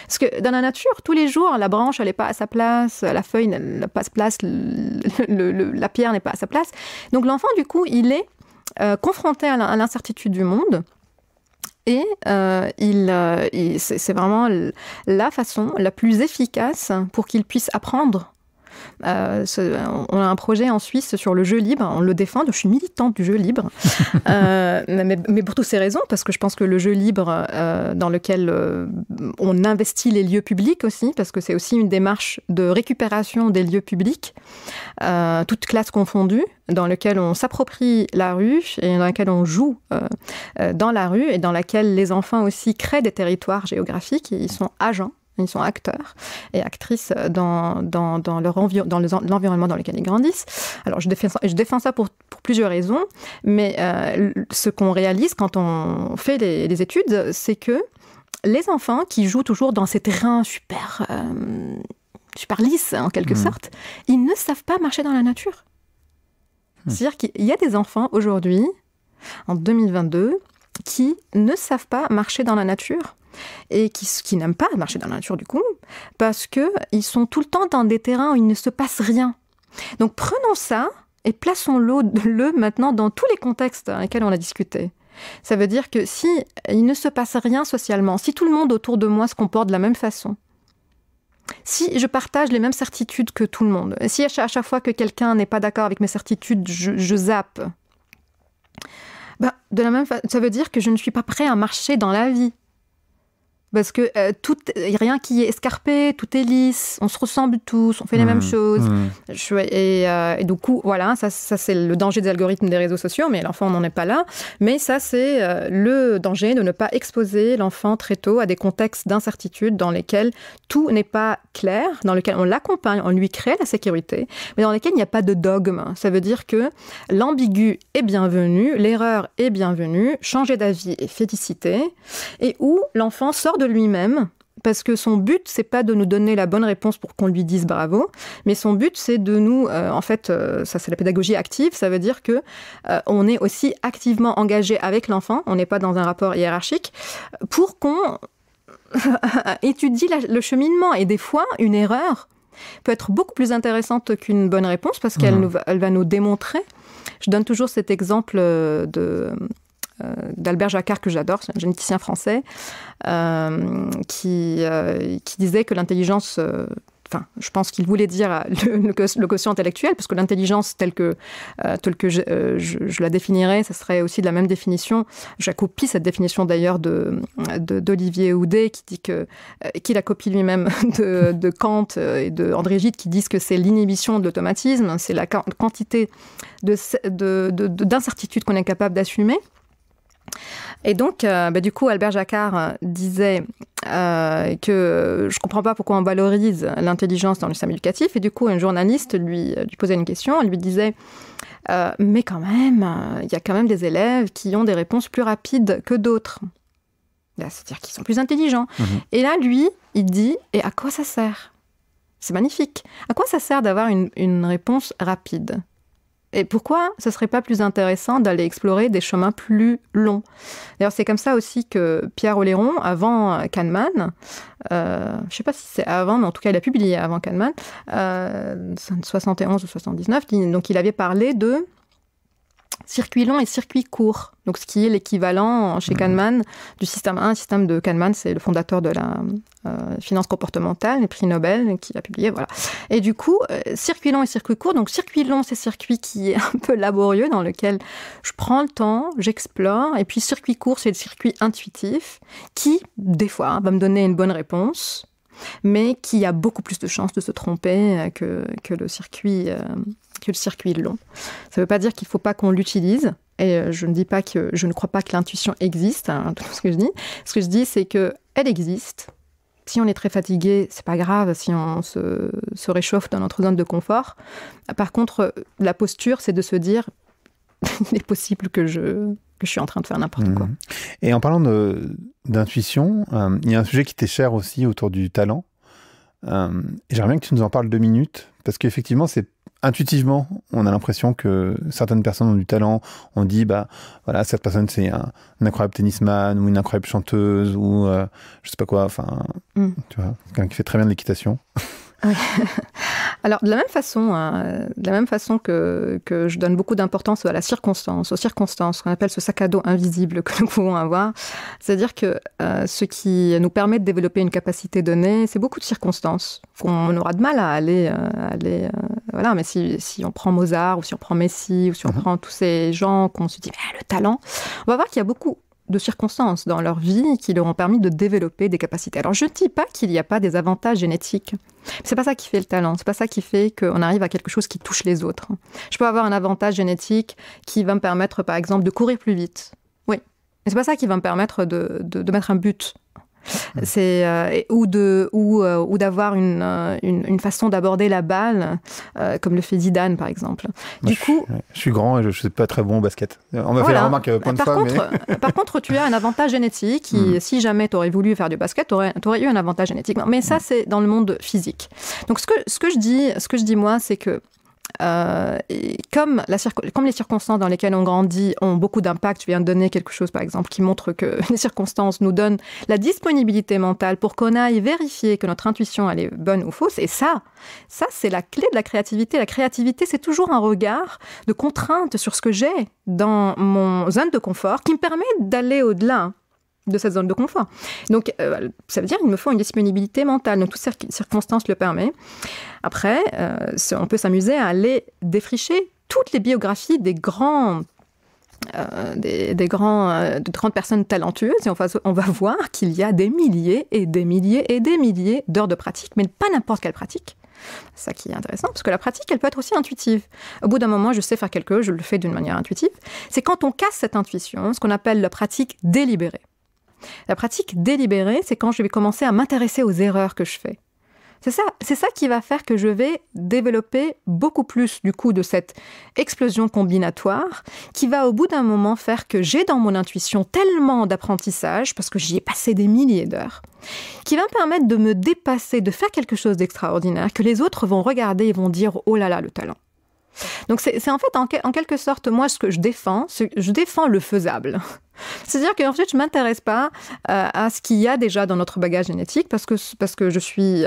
Parce que dans la nature, tous les jours, la branche, elle n'est pas à sa place, la feuille n'a pas sa place, la pierre n'est pas à sa place. Donc l'enfant, du coup, il est confronté à l'incertitude du monde. Et c'est vraiment la façon la plus efficace pour qu'il puisse apprendre. On a un projet en Suisse sur le jeu libre, on le défend, je suis militante du jeu libre, mais pour toutes ces raisons, parce que je pense que le jeu libre dans lequel on investit les lieux publics aussi, parce que c'est aussi une démarche de récupération des lieux publics, toutes classes confondues, dans lequel on s'approprie la rue et dans laquelle on joue dans la rue et dans laquelle les enfants aussi créent des territoires géographiques et ils sont agents. Ils sont acteurs et actrices dans l'environnement dans lequel ils grandissent. Alors, je défends ça pour plusieurs raisons, mais ce qu'on réalise quand on fait les études, c'est que les enfants qui jouent toujours dans ces terrains super lisses, en quelque sorte, ils ne savent pas marcher dans la nature. C'est-à-dire qu'il y a des enfants aujourd'hui, en 2022, qui ne savent pas marcher dans la nature et qui n'aiment pas marcher dans la nature du coup, parce qu'ils sont tout le temps dans des terrains où il ne se passe rien. Donc prenons ça et plaçons-le maintenant dans tous les contextes dans lesquels on a discuté. Ça veut dire que si il ne se passe rien socialement, si tout le monde autour de moi se comporte de la même façon, si je partage les mêmes certitudes que tout le monde, si à chaque fois que quelqu'un n'est pas d'accord avec mes certitudes, je zappe, de la même façon, ça veut dire que je ne suis pas prêt à marcher dans la vie. Parce que rien qui est escarpé, tout est lisse, on se ressemble tous, on fait les mêmes choses. Et du coup, voilà, ça c'est le danger des algorithmes des réseaux sociaux, mais l'enfant n'en est pas là. Mais ça, c'est le danger de ne pas exposer l'enfant très tôt à des contextes d'incertitude dans lesquels tout n'est pas clair, dans lesquels on l'accompagne, on lui crée la sécurité, mais dans lesquels il n'y a pas de dogme. Ça veut dire que l'ambigu est bienvenu, l'erreur est bienvenue, changer d'avis est félicité, et où l'enfant sort de lui-même, parce que son but, c'est pas de nous donner la bonne réponse pour qu'on lui dise bravo, mais son but, c'est de nous... ça, c'est la pédagogie active, ça veut dire que on est aussi activement engagé avec l'enfant, on n'est pas dans un rapport hiérarchique, pour qu'on étudie le cheminement. Et des fois, une erreur peut être beaucoup plus intéressante qu'une bonne réponse, parce qu'elle elle va nous démontrer. Je donne toujours cet exemple d'Albert Jacquard, que j'adore, c'est un généticien français, qui disait que l'intelligence... je pense qu'il voulait dire le quotient intellectuel, parce que l'intelligence telle que je la définirais, ça serait aussi de la même définition. Je copie cette définition d'ailleurs d'Olivier Houdet, qui la copie lui-même de Kant et de André Gide, qui disent que c'est l'inhibition de l'automatisme, c'est la quantité d'incertitude qu'on est capable d'assumer. Et donc, du coup, Albert Jacquard disait que je ne comprends pas pourquoi on valorise l'intelligence dans le système éducatif. Et du coup, un journaliste lui posait une question. Elle lui disait mais quand même, il y a quand même des élèves qui ont des réponses plus rapides que d'autres. C'est-à-dire qu'ils sont plus intelligents. Et là, lui, il dit et à quoi ça sert? C'est magnifique. À quoi ça sert d'avoir une réponse rapide? Et pourquoi ce ne serait pas plus intéressant d'aller explorer des chemins plus longs? D'ailleurs, c'est comme ça aussi que Pierre Oléron, avant Kahneman, je ne sais pas si c'est avant, mais en tout cas, il a publié avant Kahneman, 71 ou 79, donc il avait parlé de circuit long et circuit court. Donc, ce qui est l'équivalent chez Kahneman du système 1. Le système de Kahneman, c'est le fondateur de la finance comportementale, le prix Nobel, qui a publié, voilà. Et du coup, circuit long et circuit court. Donc, circuit long, c'est circuit qui est un peu laborieux, dans lequel je prends le temps, j'explore. Et puis, circuit court, c'est le circuit intuitif, qui, des fois, va me donner une bonne réponse, mais qui a beaucoup plus de chances de se tromper que le circuit long. Ça ne veut pas dire qu'il ne faut pas qu'on l'utilise. Et je ne dis pas que je ne crois pas que l'intuition existe, hein, tout ce que je dis. Ce que je dis, c'est qu'elle existe. Si on est très fatigué, c'est pas grave si on se réchauffe dans notre zone de confort. Par contre, la posture, c'est de se dire il est possible que je suis en train de faire n'importe quoi. Et en parlant d'intuition, il y a un sujet qui t'est cher aussi autour du talent. J'aimerais bien que tu nous en parles 2 minutes, parce qu'effectivement, intuitivement, on a l'impression que certaines personnes ont du talent. On dit, voilà, cette personne, c'est un incroyable tennisman ou une incroyable chanteuse ou je sais pas quoi. Enfin, tu vois, quelqu'un qui fait très bien de l'équitation. Oui. Alors, de la même façon que je donne beaucoup d'importance à la circonstance, aux circonstances, qu'on appelle ce sac à dos invisible que nous pouvons avoir, c'est-à-dire que ce qui nous permet de développer une capacité donnée, c'est beaucoup de circonstances qu'on aura de mal à aller voilà, mais si on prend Mozart, ou si on prend Messi, ou si on prend tous ces gens qu'on se dit, le talent, on va voir qu'il y a beaucoup de circonstances dans leur vie qui leur ont permis de développer des capacités. Alors, je ne dis pas qu'il n'y a pas des avantages génétiques. C'est pas ça qui fait le talent. C'est pas ça qui fait qu'on arrive à quelque chose qui touche les autres. Je peux avoir un avantage génétique qui va me permettre, par exemple, de courir plus vite. Oui. Mais c'est pas ça qui va me permettre de mettre un but. Ou d'avoir une façon d'aborder la balle, comme le fait Zidane, par exemple. Moi, je suis grand et je ne suis pas très bon au basket. On m'a fait la remarque plein de fois. Par contre, tu as un avantage génétique qui, si jamais tu aurais voulu faire du basket, tu aurais eu un avantage génétique. Mais ça, c'est dans le monde physique. Donc, ce que je dis, moi, c'est que comme les circonstances dans lesquelles on grandit ont beaucoup d'impact, je viens de donner quelque chose par exemple qui montre que les circonstances nous donnent la disponibilité mentale pour qu'on aille vérifier que notre intuition elle est bonne ou fausse, et ça c'est la clé de la créativité. La créativité, c'est toujours un regard de contrainte sur ce que j'ai dans mon zone de confort qui me permet d'aller au-delà de cette zone de confort. Donc, ça veut dire qu'il me faut une disponibilité mentale. Donc, toutes ces circonstances le permettent. Après, on peut s'amuser à aller défricher toutes les biographies des grandes personnes talentueuses et on va voir qu'il y a des milliers et des milliers et des milliers d'heures de pratique, mais pas n'importe quelle pratique. C'est ça qui est intéressant, parce que la pratique, elle peut être aussi intuitive. Au bout d'un moment, je sais faire quelque chose, je le fais d'une manière intuitive. C'est quand on casse cette intuition, ce qu'on appelle la pratique délibérée. La pratique délibérée, c'est quand je vais commencer à m'intéresser aux erreurs que je fais. C'est ça qui va faire que je vais développer beaucoup plus du coup de cette explosion combinatoire qui va au bout d'un moment faire que j'ai dans mon intuition tellement d'apprentissage, parce que j'y ai passé des milliers d'heures, qui va me permettre de me dépasser, de faire quelque chose d'extraordinaire, que les autres vont regarder et vont dire « Oh là là, le talent ». Donc c'est en fait, en quelque sorte, moi, ce que je défends le faisable. C'est-à-dire qu'en fait, je ne m'intéresse pas à ce qu'il y a déjà dans notre bagage génétique parce que je suis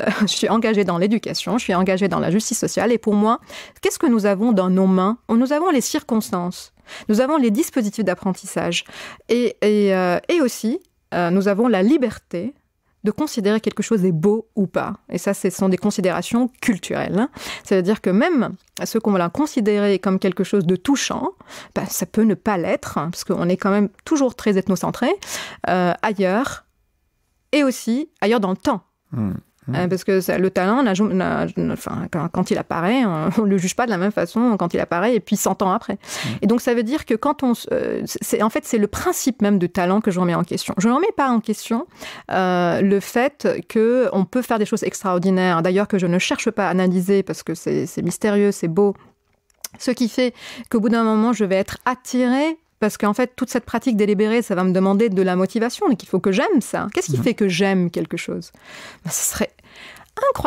engagée dans l'éducation, je suis engagée dans la justice sociale. Et pour moi, qu'est-ce que nous avons dans nos mains ? Nous avons les circonstances, nous avons les dispositifs d'apprentissage et aussi, nous avons la liberté de considérer quelque chose est beau ou pas. Et ça, ce sont des considérations culturelles. Ça veut dire que même ce qu'on va considérer comme quelque chose de touchant, ça peut ne pas l'être, parce qu'on est quand même toujours très ethnocentré, ailleurs, et aussi ailleurs dans le temps. Parce que le talent, quand il apparaît, on ne le juge pas de la même façon quand il apparaît et puis 100 ans après. Et donc, ça veut dire que c'est le principe même du talent que je remets en question. Je ne remets pas en question le fait qu'on peut faire des choses extraordinaires, d'ailleurs que je ne cherche pas à analyser parce que c'est mystérieux, c'est beau. Ce qui fait qu'au bout d'un moment, je vais être attirée. Parce qu'en fait, toute cette pratique délibérée, ça va me demander de la motivation. Donc, il faut que j'aime ça. Qu'est-ce qui fait que j'aime quelque chose ? Ce serait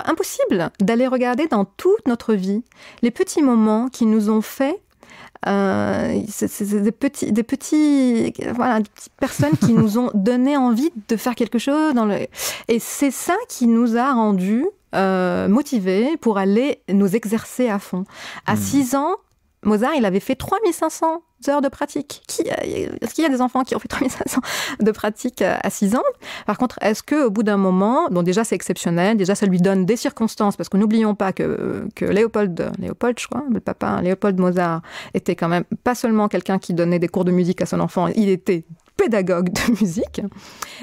impossible d'aller regarder dans toute notre vie les petits moments qui nous ont fait... c'est des petites personnes qui nous ont donné envie de faire quelque chose. Et c'est ça qui nous a rendus motivés pour aller nous exercer à fond. À 6 ans, Mozart, il avait fait 3500 heures de pratique. Est-ce qu'il y a des enfants qui ont fait 3500 de pratique à 6 ans ? Par contre, est-ce qu'au bout d'un moment, bon, déjà c'est exceptionnel, déjà ça lui donne des circonstances, parce que n'oublions pas que Léopold, je crois, le papa, Léopold Mozart, était quand même pas seulement quelqu'un qui donnait des cours de musique à son enfant, il était pédagogue de musique,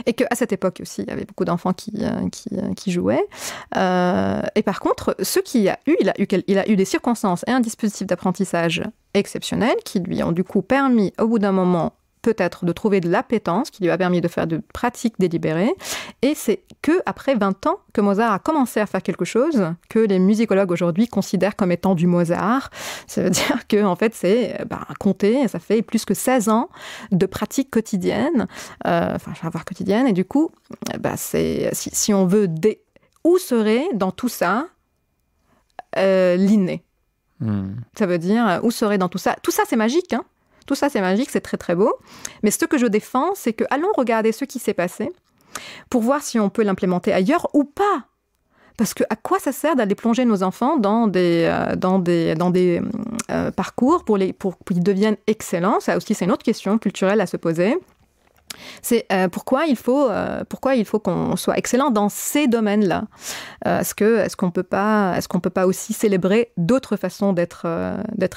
et qu'à cette époque aussi, il y avait beaucoup d'enfants qui jouaient. Et par contre, il a eu des circonstances et un dispositif d'apprentissage exceptionnel qui lui ont du coup permis, au bout d'un moment, peut-être de trouver de l'appétence, qui lui a permis de faire de pratiques délibérées. Et c'est qu'après 20 ans que Mozart a commencé à faire quelque chose que les musicologues aujourd'hui considèrent comme étant du Mozart. Ça veut dire que en fait, c'est compter, ça fait plus que 16 ans de pratiques quotidiennes, quotidienne. Et du coup, si on veut... Où serait dans tout ça l'inné ? Ça veut dire, où serait dans tout ça ? Tout ça, c'est magique, hein ? Tout ça, c'est magique, c'est très, très beau. Mais ce que je défends, c'est que allons regarder ce qui s'est passé pour voir si on peut l'implémenter ailleurs ou pas. Parce que à quoi ça sert d'aller plonger nos enfants dans des parcours pour qu'ils deviennent excellents? Ça aussi, c'est une autre question culturelle à se poser. C'est pourquoi il faut qu'on soit excellent dans ces domaines-là. Est-ce qu'on peut pas aussi célébrer d'autres façons d'être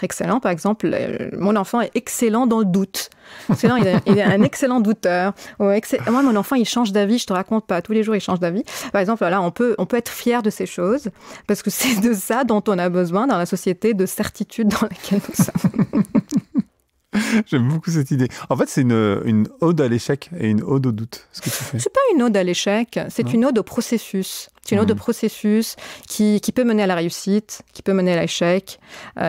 excellent? Par exemple, mon enfant est excellent dans le doute. Excellent, il est un excellent douteur. Moi, mon enfant, il change d'avis. Je te raconte pas. Tous les jours, il change d'avis. Par exemple, là, on peut être fier de ces choses parce que c'est de ça dont on a besoin dans la société de certitude dans laquelle nous sommes. J'aime beaucoup cette idée. En fait, c'est une ode à l'échec et une ode au doute, ce que tu fais. C'est pas une ode à l'échec, c'est une ode au processus. C'est une ode au processus qui peut mener à la réussite, qui peut mener à l'échec,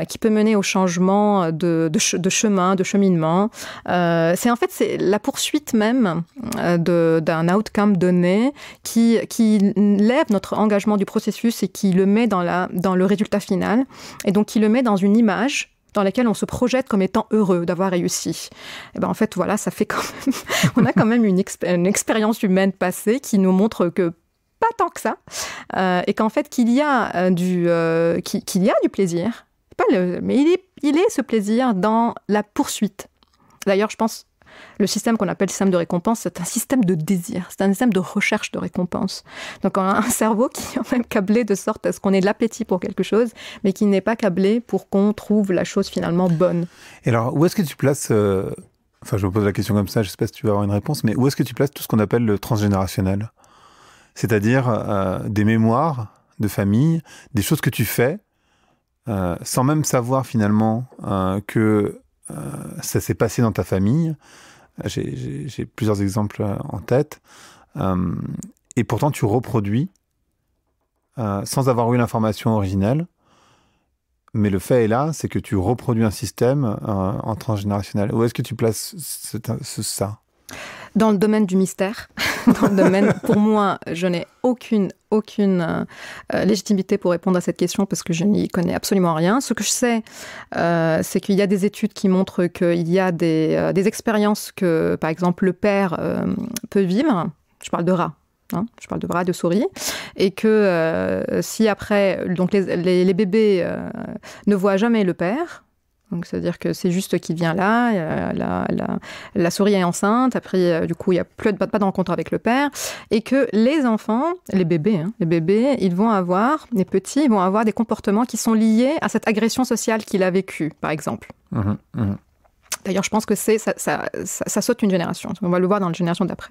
qui peut mener au changement de chemin, de cheminement. C'est la poursuite même d'un outcome donné qui lève notre engagement du processus et qui le met dans le résultat final. Et donc, qui le met dans une image dans laquelle on se projette comme étant heureux d'avoir réussi. Et ben en fait, voilà, ça fait quand même... on a quand même une expérience humaine passée qui nous montre que pas tant que ça, et qu'en fait, qu'il y a du plaisir, mais il est ce plaisir dans la poursuite. D'ailleurs, je pense, le système qu'on appelle le système de récompense, c'est un système de désir, c'est un système de recherche de récompense. Donc on a un cerveau qui est quand même câblé de sorte à ce qu'on ait de l'appétit pour quelque chose, mais qui n'est pas câblé pour qu'on trouve la chose finalement bonne. Et alors, où est-ce que tu places, enfin je me pose la question comme ça, je ne sais pas si tu vas avoir une réponse, mais où est-ce que tu places tout ce qu'on appelle le transgénérationnel? C'est-à-dire des mémoires de famille, des choses que tu fais, sans même savoir finalement que ça s'est passé dans ta famille. J'ai plusieurs exemples en tête. Et pourtant, tu reproduis sans avoir eu l'information originelle. Mais le fait est là, c'est que tu reproduis un système en transgénérationnel. Où est-ce que tu places ça? Dans le domaine du mystère. Dans le domaine, pour moi, je n'ai aucune légitimité pour répondre à cette question parce que je n'y connais absolument rien. Ce que je sais, c'est qu'il y a des études qui montrent qu'il y a des expériences que, par exemple, le père peut vivre. Je parle de rats. Je parle de rats, de souris. Et que si après, donc les bébés ne voient jamais le père, donc, c'est-à-dire que c'est juste qu'il vient là, la souris est enceinte, après, du coup, il n'y a pas de rencontre avec le père, et que les enfants, les bébés, ils vont avoir, les petits, ils vont avoir des comportements qui sont liés à cette agression sociale qu'il a vécue, par exemple. D'ailleurs, je pense que ça saute une génération. On va le voir dans la génération d'après.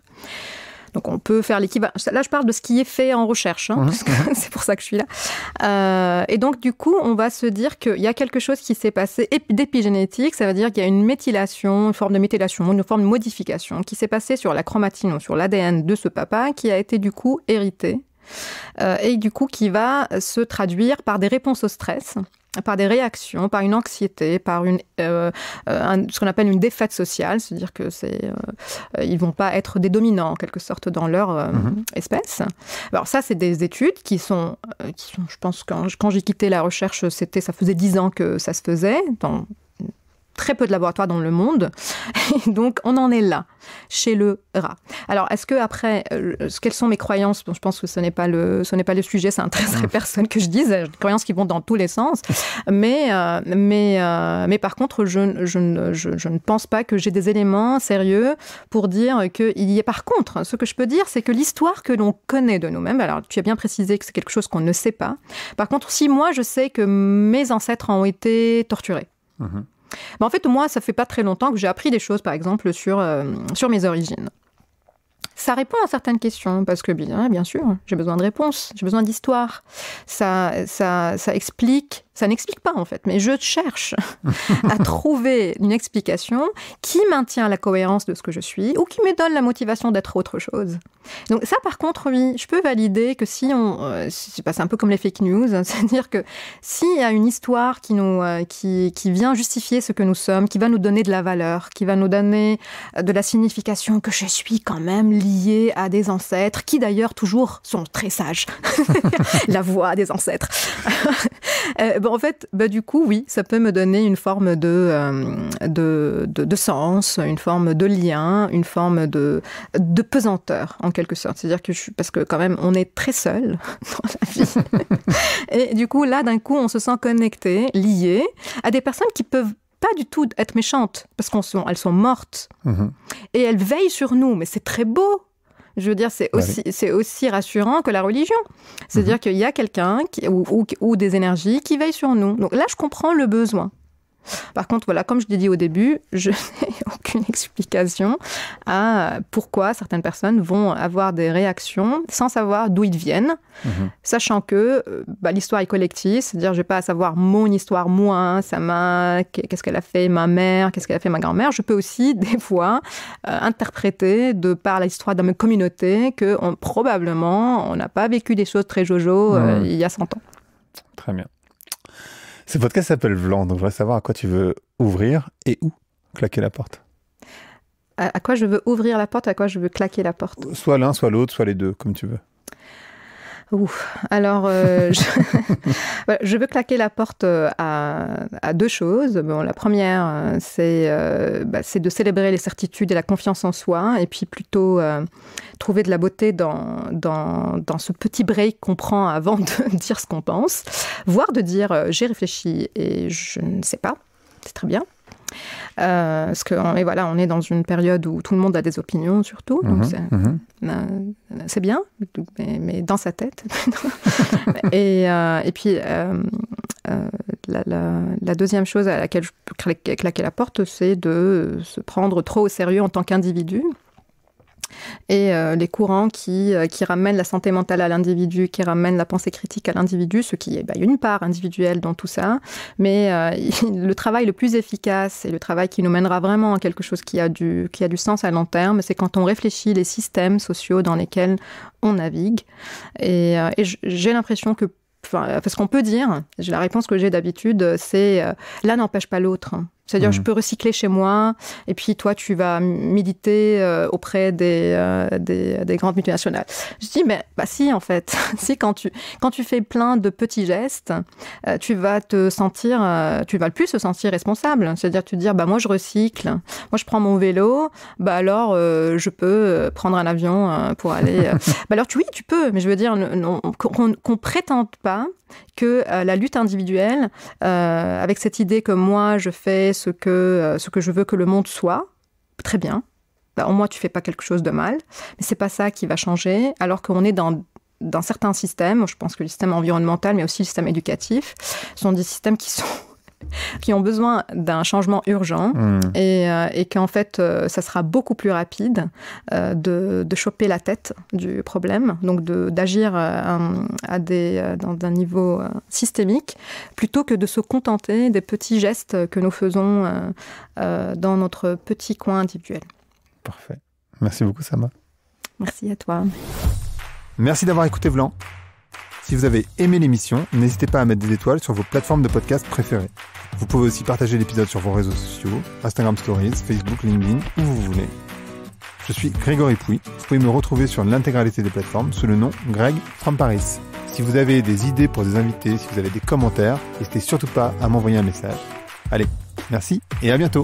Donc, on peut faire l'équivalent. Là, je parle de ce qui est fait en recherche, parce que c'est pour ça que je suis là. Et donc, du coup, on va se dire qu'il y a quelque chose qui s'est passé d'épigénétique. Ça veut dire qu'il y a une méthylation, une forme de méthylation, une forme de modification qui s'est passée sur la chromatine ou sur l'ADN de ce papa qui a été, du coup, hérité. Et du coup, qui va se traduire par des réponses au stress, par des réactions, par une anxiété, par ce qu'on appelle une défaite sociale, c'est-à-dire que ils vont pas être des dominants en quelque sorte dans leur espèce. Alors ça, c'est des études qui sont, je pense, quand j'ai quitté la recherche, ça faisait 10 ans que ça se faisait dans très peu de laboratoires dans le monde. Et donc, on en est là, chez le rat. Alors, est-ce que après, quelles sont mes croyances? Bon, je pense que ce n'est pas le sujet, ça n'intéresserait personne que je dise. Des croyances qui vont dans tous les sens. Mais par contre, je ne pense pas que j'ai des éléments sérieux pour dire qu'il y ait... Par contre, ce que je peux dire, c'est que l'histoire que l'on connaît de nous-mêmes, alors tu as bien précisé que c'est quelque chose qu'on ne sait pas. Par contre, si moi, je sais que mes ancêtres ont été torturés, en fait, moi, ça fait pas très longtemps que j'ai appris des choses, par exemple, sur mes origines. Ça répond à certaines questions, parce que bien sûr, j'ai besoin de réponses, j'ai besoin d'histoire. Ça explique, ça n'explique pas en fait, mais je cherche à trouver une explication qui maintient la cohérence de ce que je suis ou qui me donne la motivation d'être autre chose. Donc ça, par contre, oui, je peux valider que si c'est un peu comme les fake news, c'est-à-dire que s'il y a une histoire qui vient justifier ce que nous sommes, qui va nous donner de la valeur, qui va nous donner de la signification que je suis quand même liée à des ancêtres, qui d'ailleurs toujours sont très sages, la voix des ancêtres. En fait, du coup, oui, ça peut me donner une forme de sens, une forme de lien, une forme de pesanteur, en quelque sorte. C'est-à-dire que parce que quand même, on est très seul dans la vie. Et du coup, là, d'un coup, on se sent connecté, lié à des personnes qui peuvent pas du tout être méchantes, parce qu'elles sont mortes. Et elles veillent sur nous, mais c'est très beau. Je veux dire, c'est aussi rassurant que la religion. C'est-à-dire qu'il y a quelqu'un ou des énergies qui veillent sur nous. Donc là, je comprends le besoin. Par contre, voilà, comme je l'ai dit au début, je n'ai aucune explication à pourquoi certaines personnes vont avoir des réactions sans savoir d'où ils viennent, sachant que l'histoire est collective, c'est-à-dire je n'ai pas à savoir mon histoire, moi, qu'est-ce qu'elle a fait ma mère, qu'est-ce qu'elle a fait ma grand-mère. Je peux aussi, des fois, interpréter de par l'histoire de ma communauté que probablement, on n'a pas vécu des choses très jojo il y a 100 ans. Très bien. Ce podcast s'appelle Vlan, donc je voudrais savoir à quoi tu veux ouvrir et où claquer la porte. À quoi je veux ouvrir la porte, à quoi je veux claquer la porte. Soit l'un, soit l'autre, soit les deux, comme tu veux. Alors, je veux claquer la porte à deux choses. Bon, la première, c'est de célébrer les certitudes et la confiance en soi, et puis plutôt trouver de la beauté dans ce petit break qu'on prend avant de dire ce qu'on pense, voire de dire j'ai réfléchi et je ne sais pas. C'est très bien. Parce qu'on est dans une période où tout le monde a des opinions, surtout. Donc c'est bien, mais dans sa tête. Et puis, la deuxième chose à laquelle je peux claquer la porte, c'est de se prendre trop au sérieux en tant qu'individu. Et les courants qui ramènent la santé mentale à l'individu, qui ramènent la pensée critique à l'individu, ce qui est une part individuelle dans tout ça, mais le travail le plus efficace et le travail qui nous mènera vraiment à quelque chose qui a du sens à long terme, c'est quand on réfléchit les systèmes sociaux dans lesquels on navigue. Et j'ai l'impression que, parce qu'on peut dire, la réponse que j'ai d'habitude, c'est l'un n'empêche pas l'autre. C'est-à-dire, je peux recycler chez moi, et puis toi, tu vas méditer auprès des grandes multinationales. Je dis, mais si, en fait. Si, quand tu fais plein de petits gestes, tu vas le plus te sentir responsable. C'est-à-dire, tu te dis, moi, je recycle, moi, je prends mon vélo, alors, je peux prendre un avion pour aller... alors, oui, tu peux, mais je veux dire qu'on prétende pas que la lutte individuelle, avec cette idée que moi, je fais ce que je veux que le monde soit, très bien. En moi, tu fais pas quelque chose de mal, mais c'est pas ça qui va changer, alors qu'on est dans certains systèmes, je pense que le système environnemental, mais aussi le système éducatif, sont des systèmes qui ont besoin d'un changement urgent et qu'en fait, ça sera beaucoup plus rapide de choper la tête du problème, donc d'agir dans un niveau systémique, plutôt que de se contenter des petits gestes que nous faisons dans notre petit coin individuel. Parfait. Merci beaucoup, Sama. Merci à toi. Merci d'avoir écouté Vlan. Si vous avez aimé l'émission, n'hésitez pas à mettre des étoiles sur vos plateformes de podcast préférées. Vous pouvez aussi partager l'épisode sur vos réseaux sociaux, Instagram Stories, Facebook, LinkedIn, où vous voulez. Je suis Grégory Pouy. Vous pouvez me retrouver sur l'intégralité des plateformes sous le nom Greg from Paris. Si vous avez des idées pour des invités, si vous avez des commentaires, n'hésitez surtout pas à m'envoyer un message. Allez, merci et à bientôt.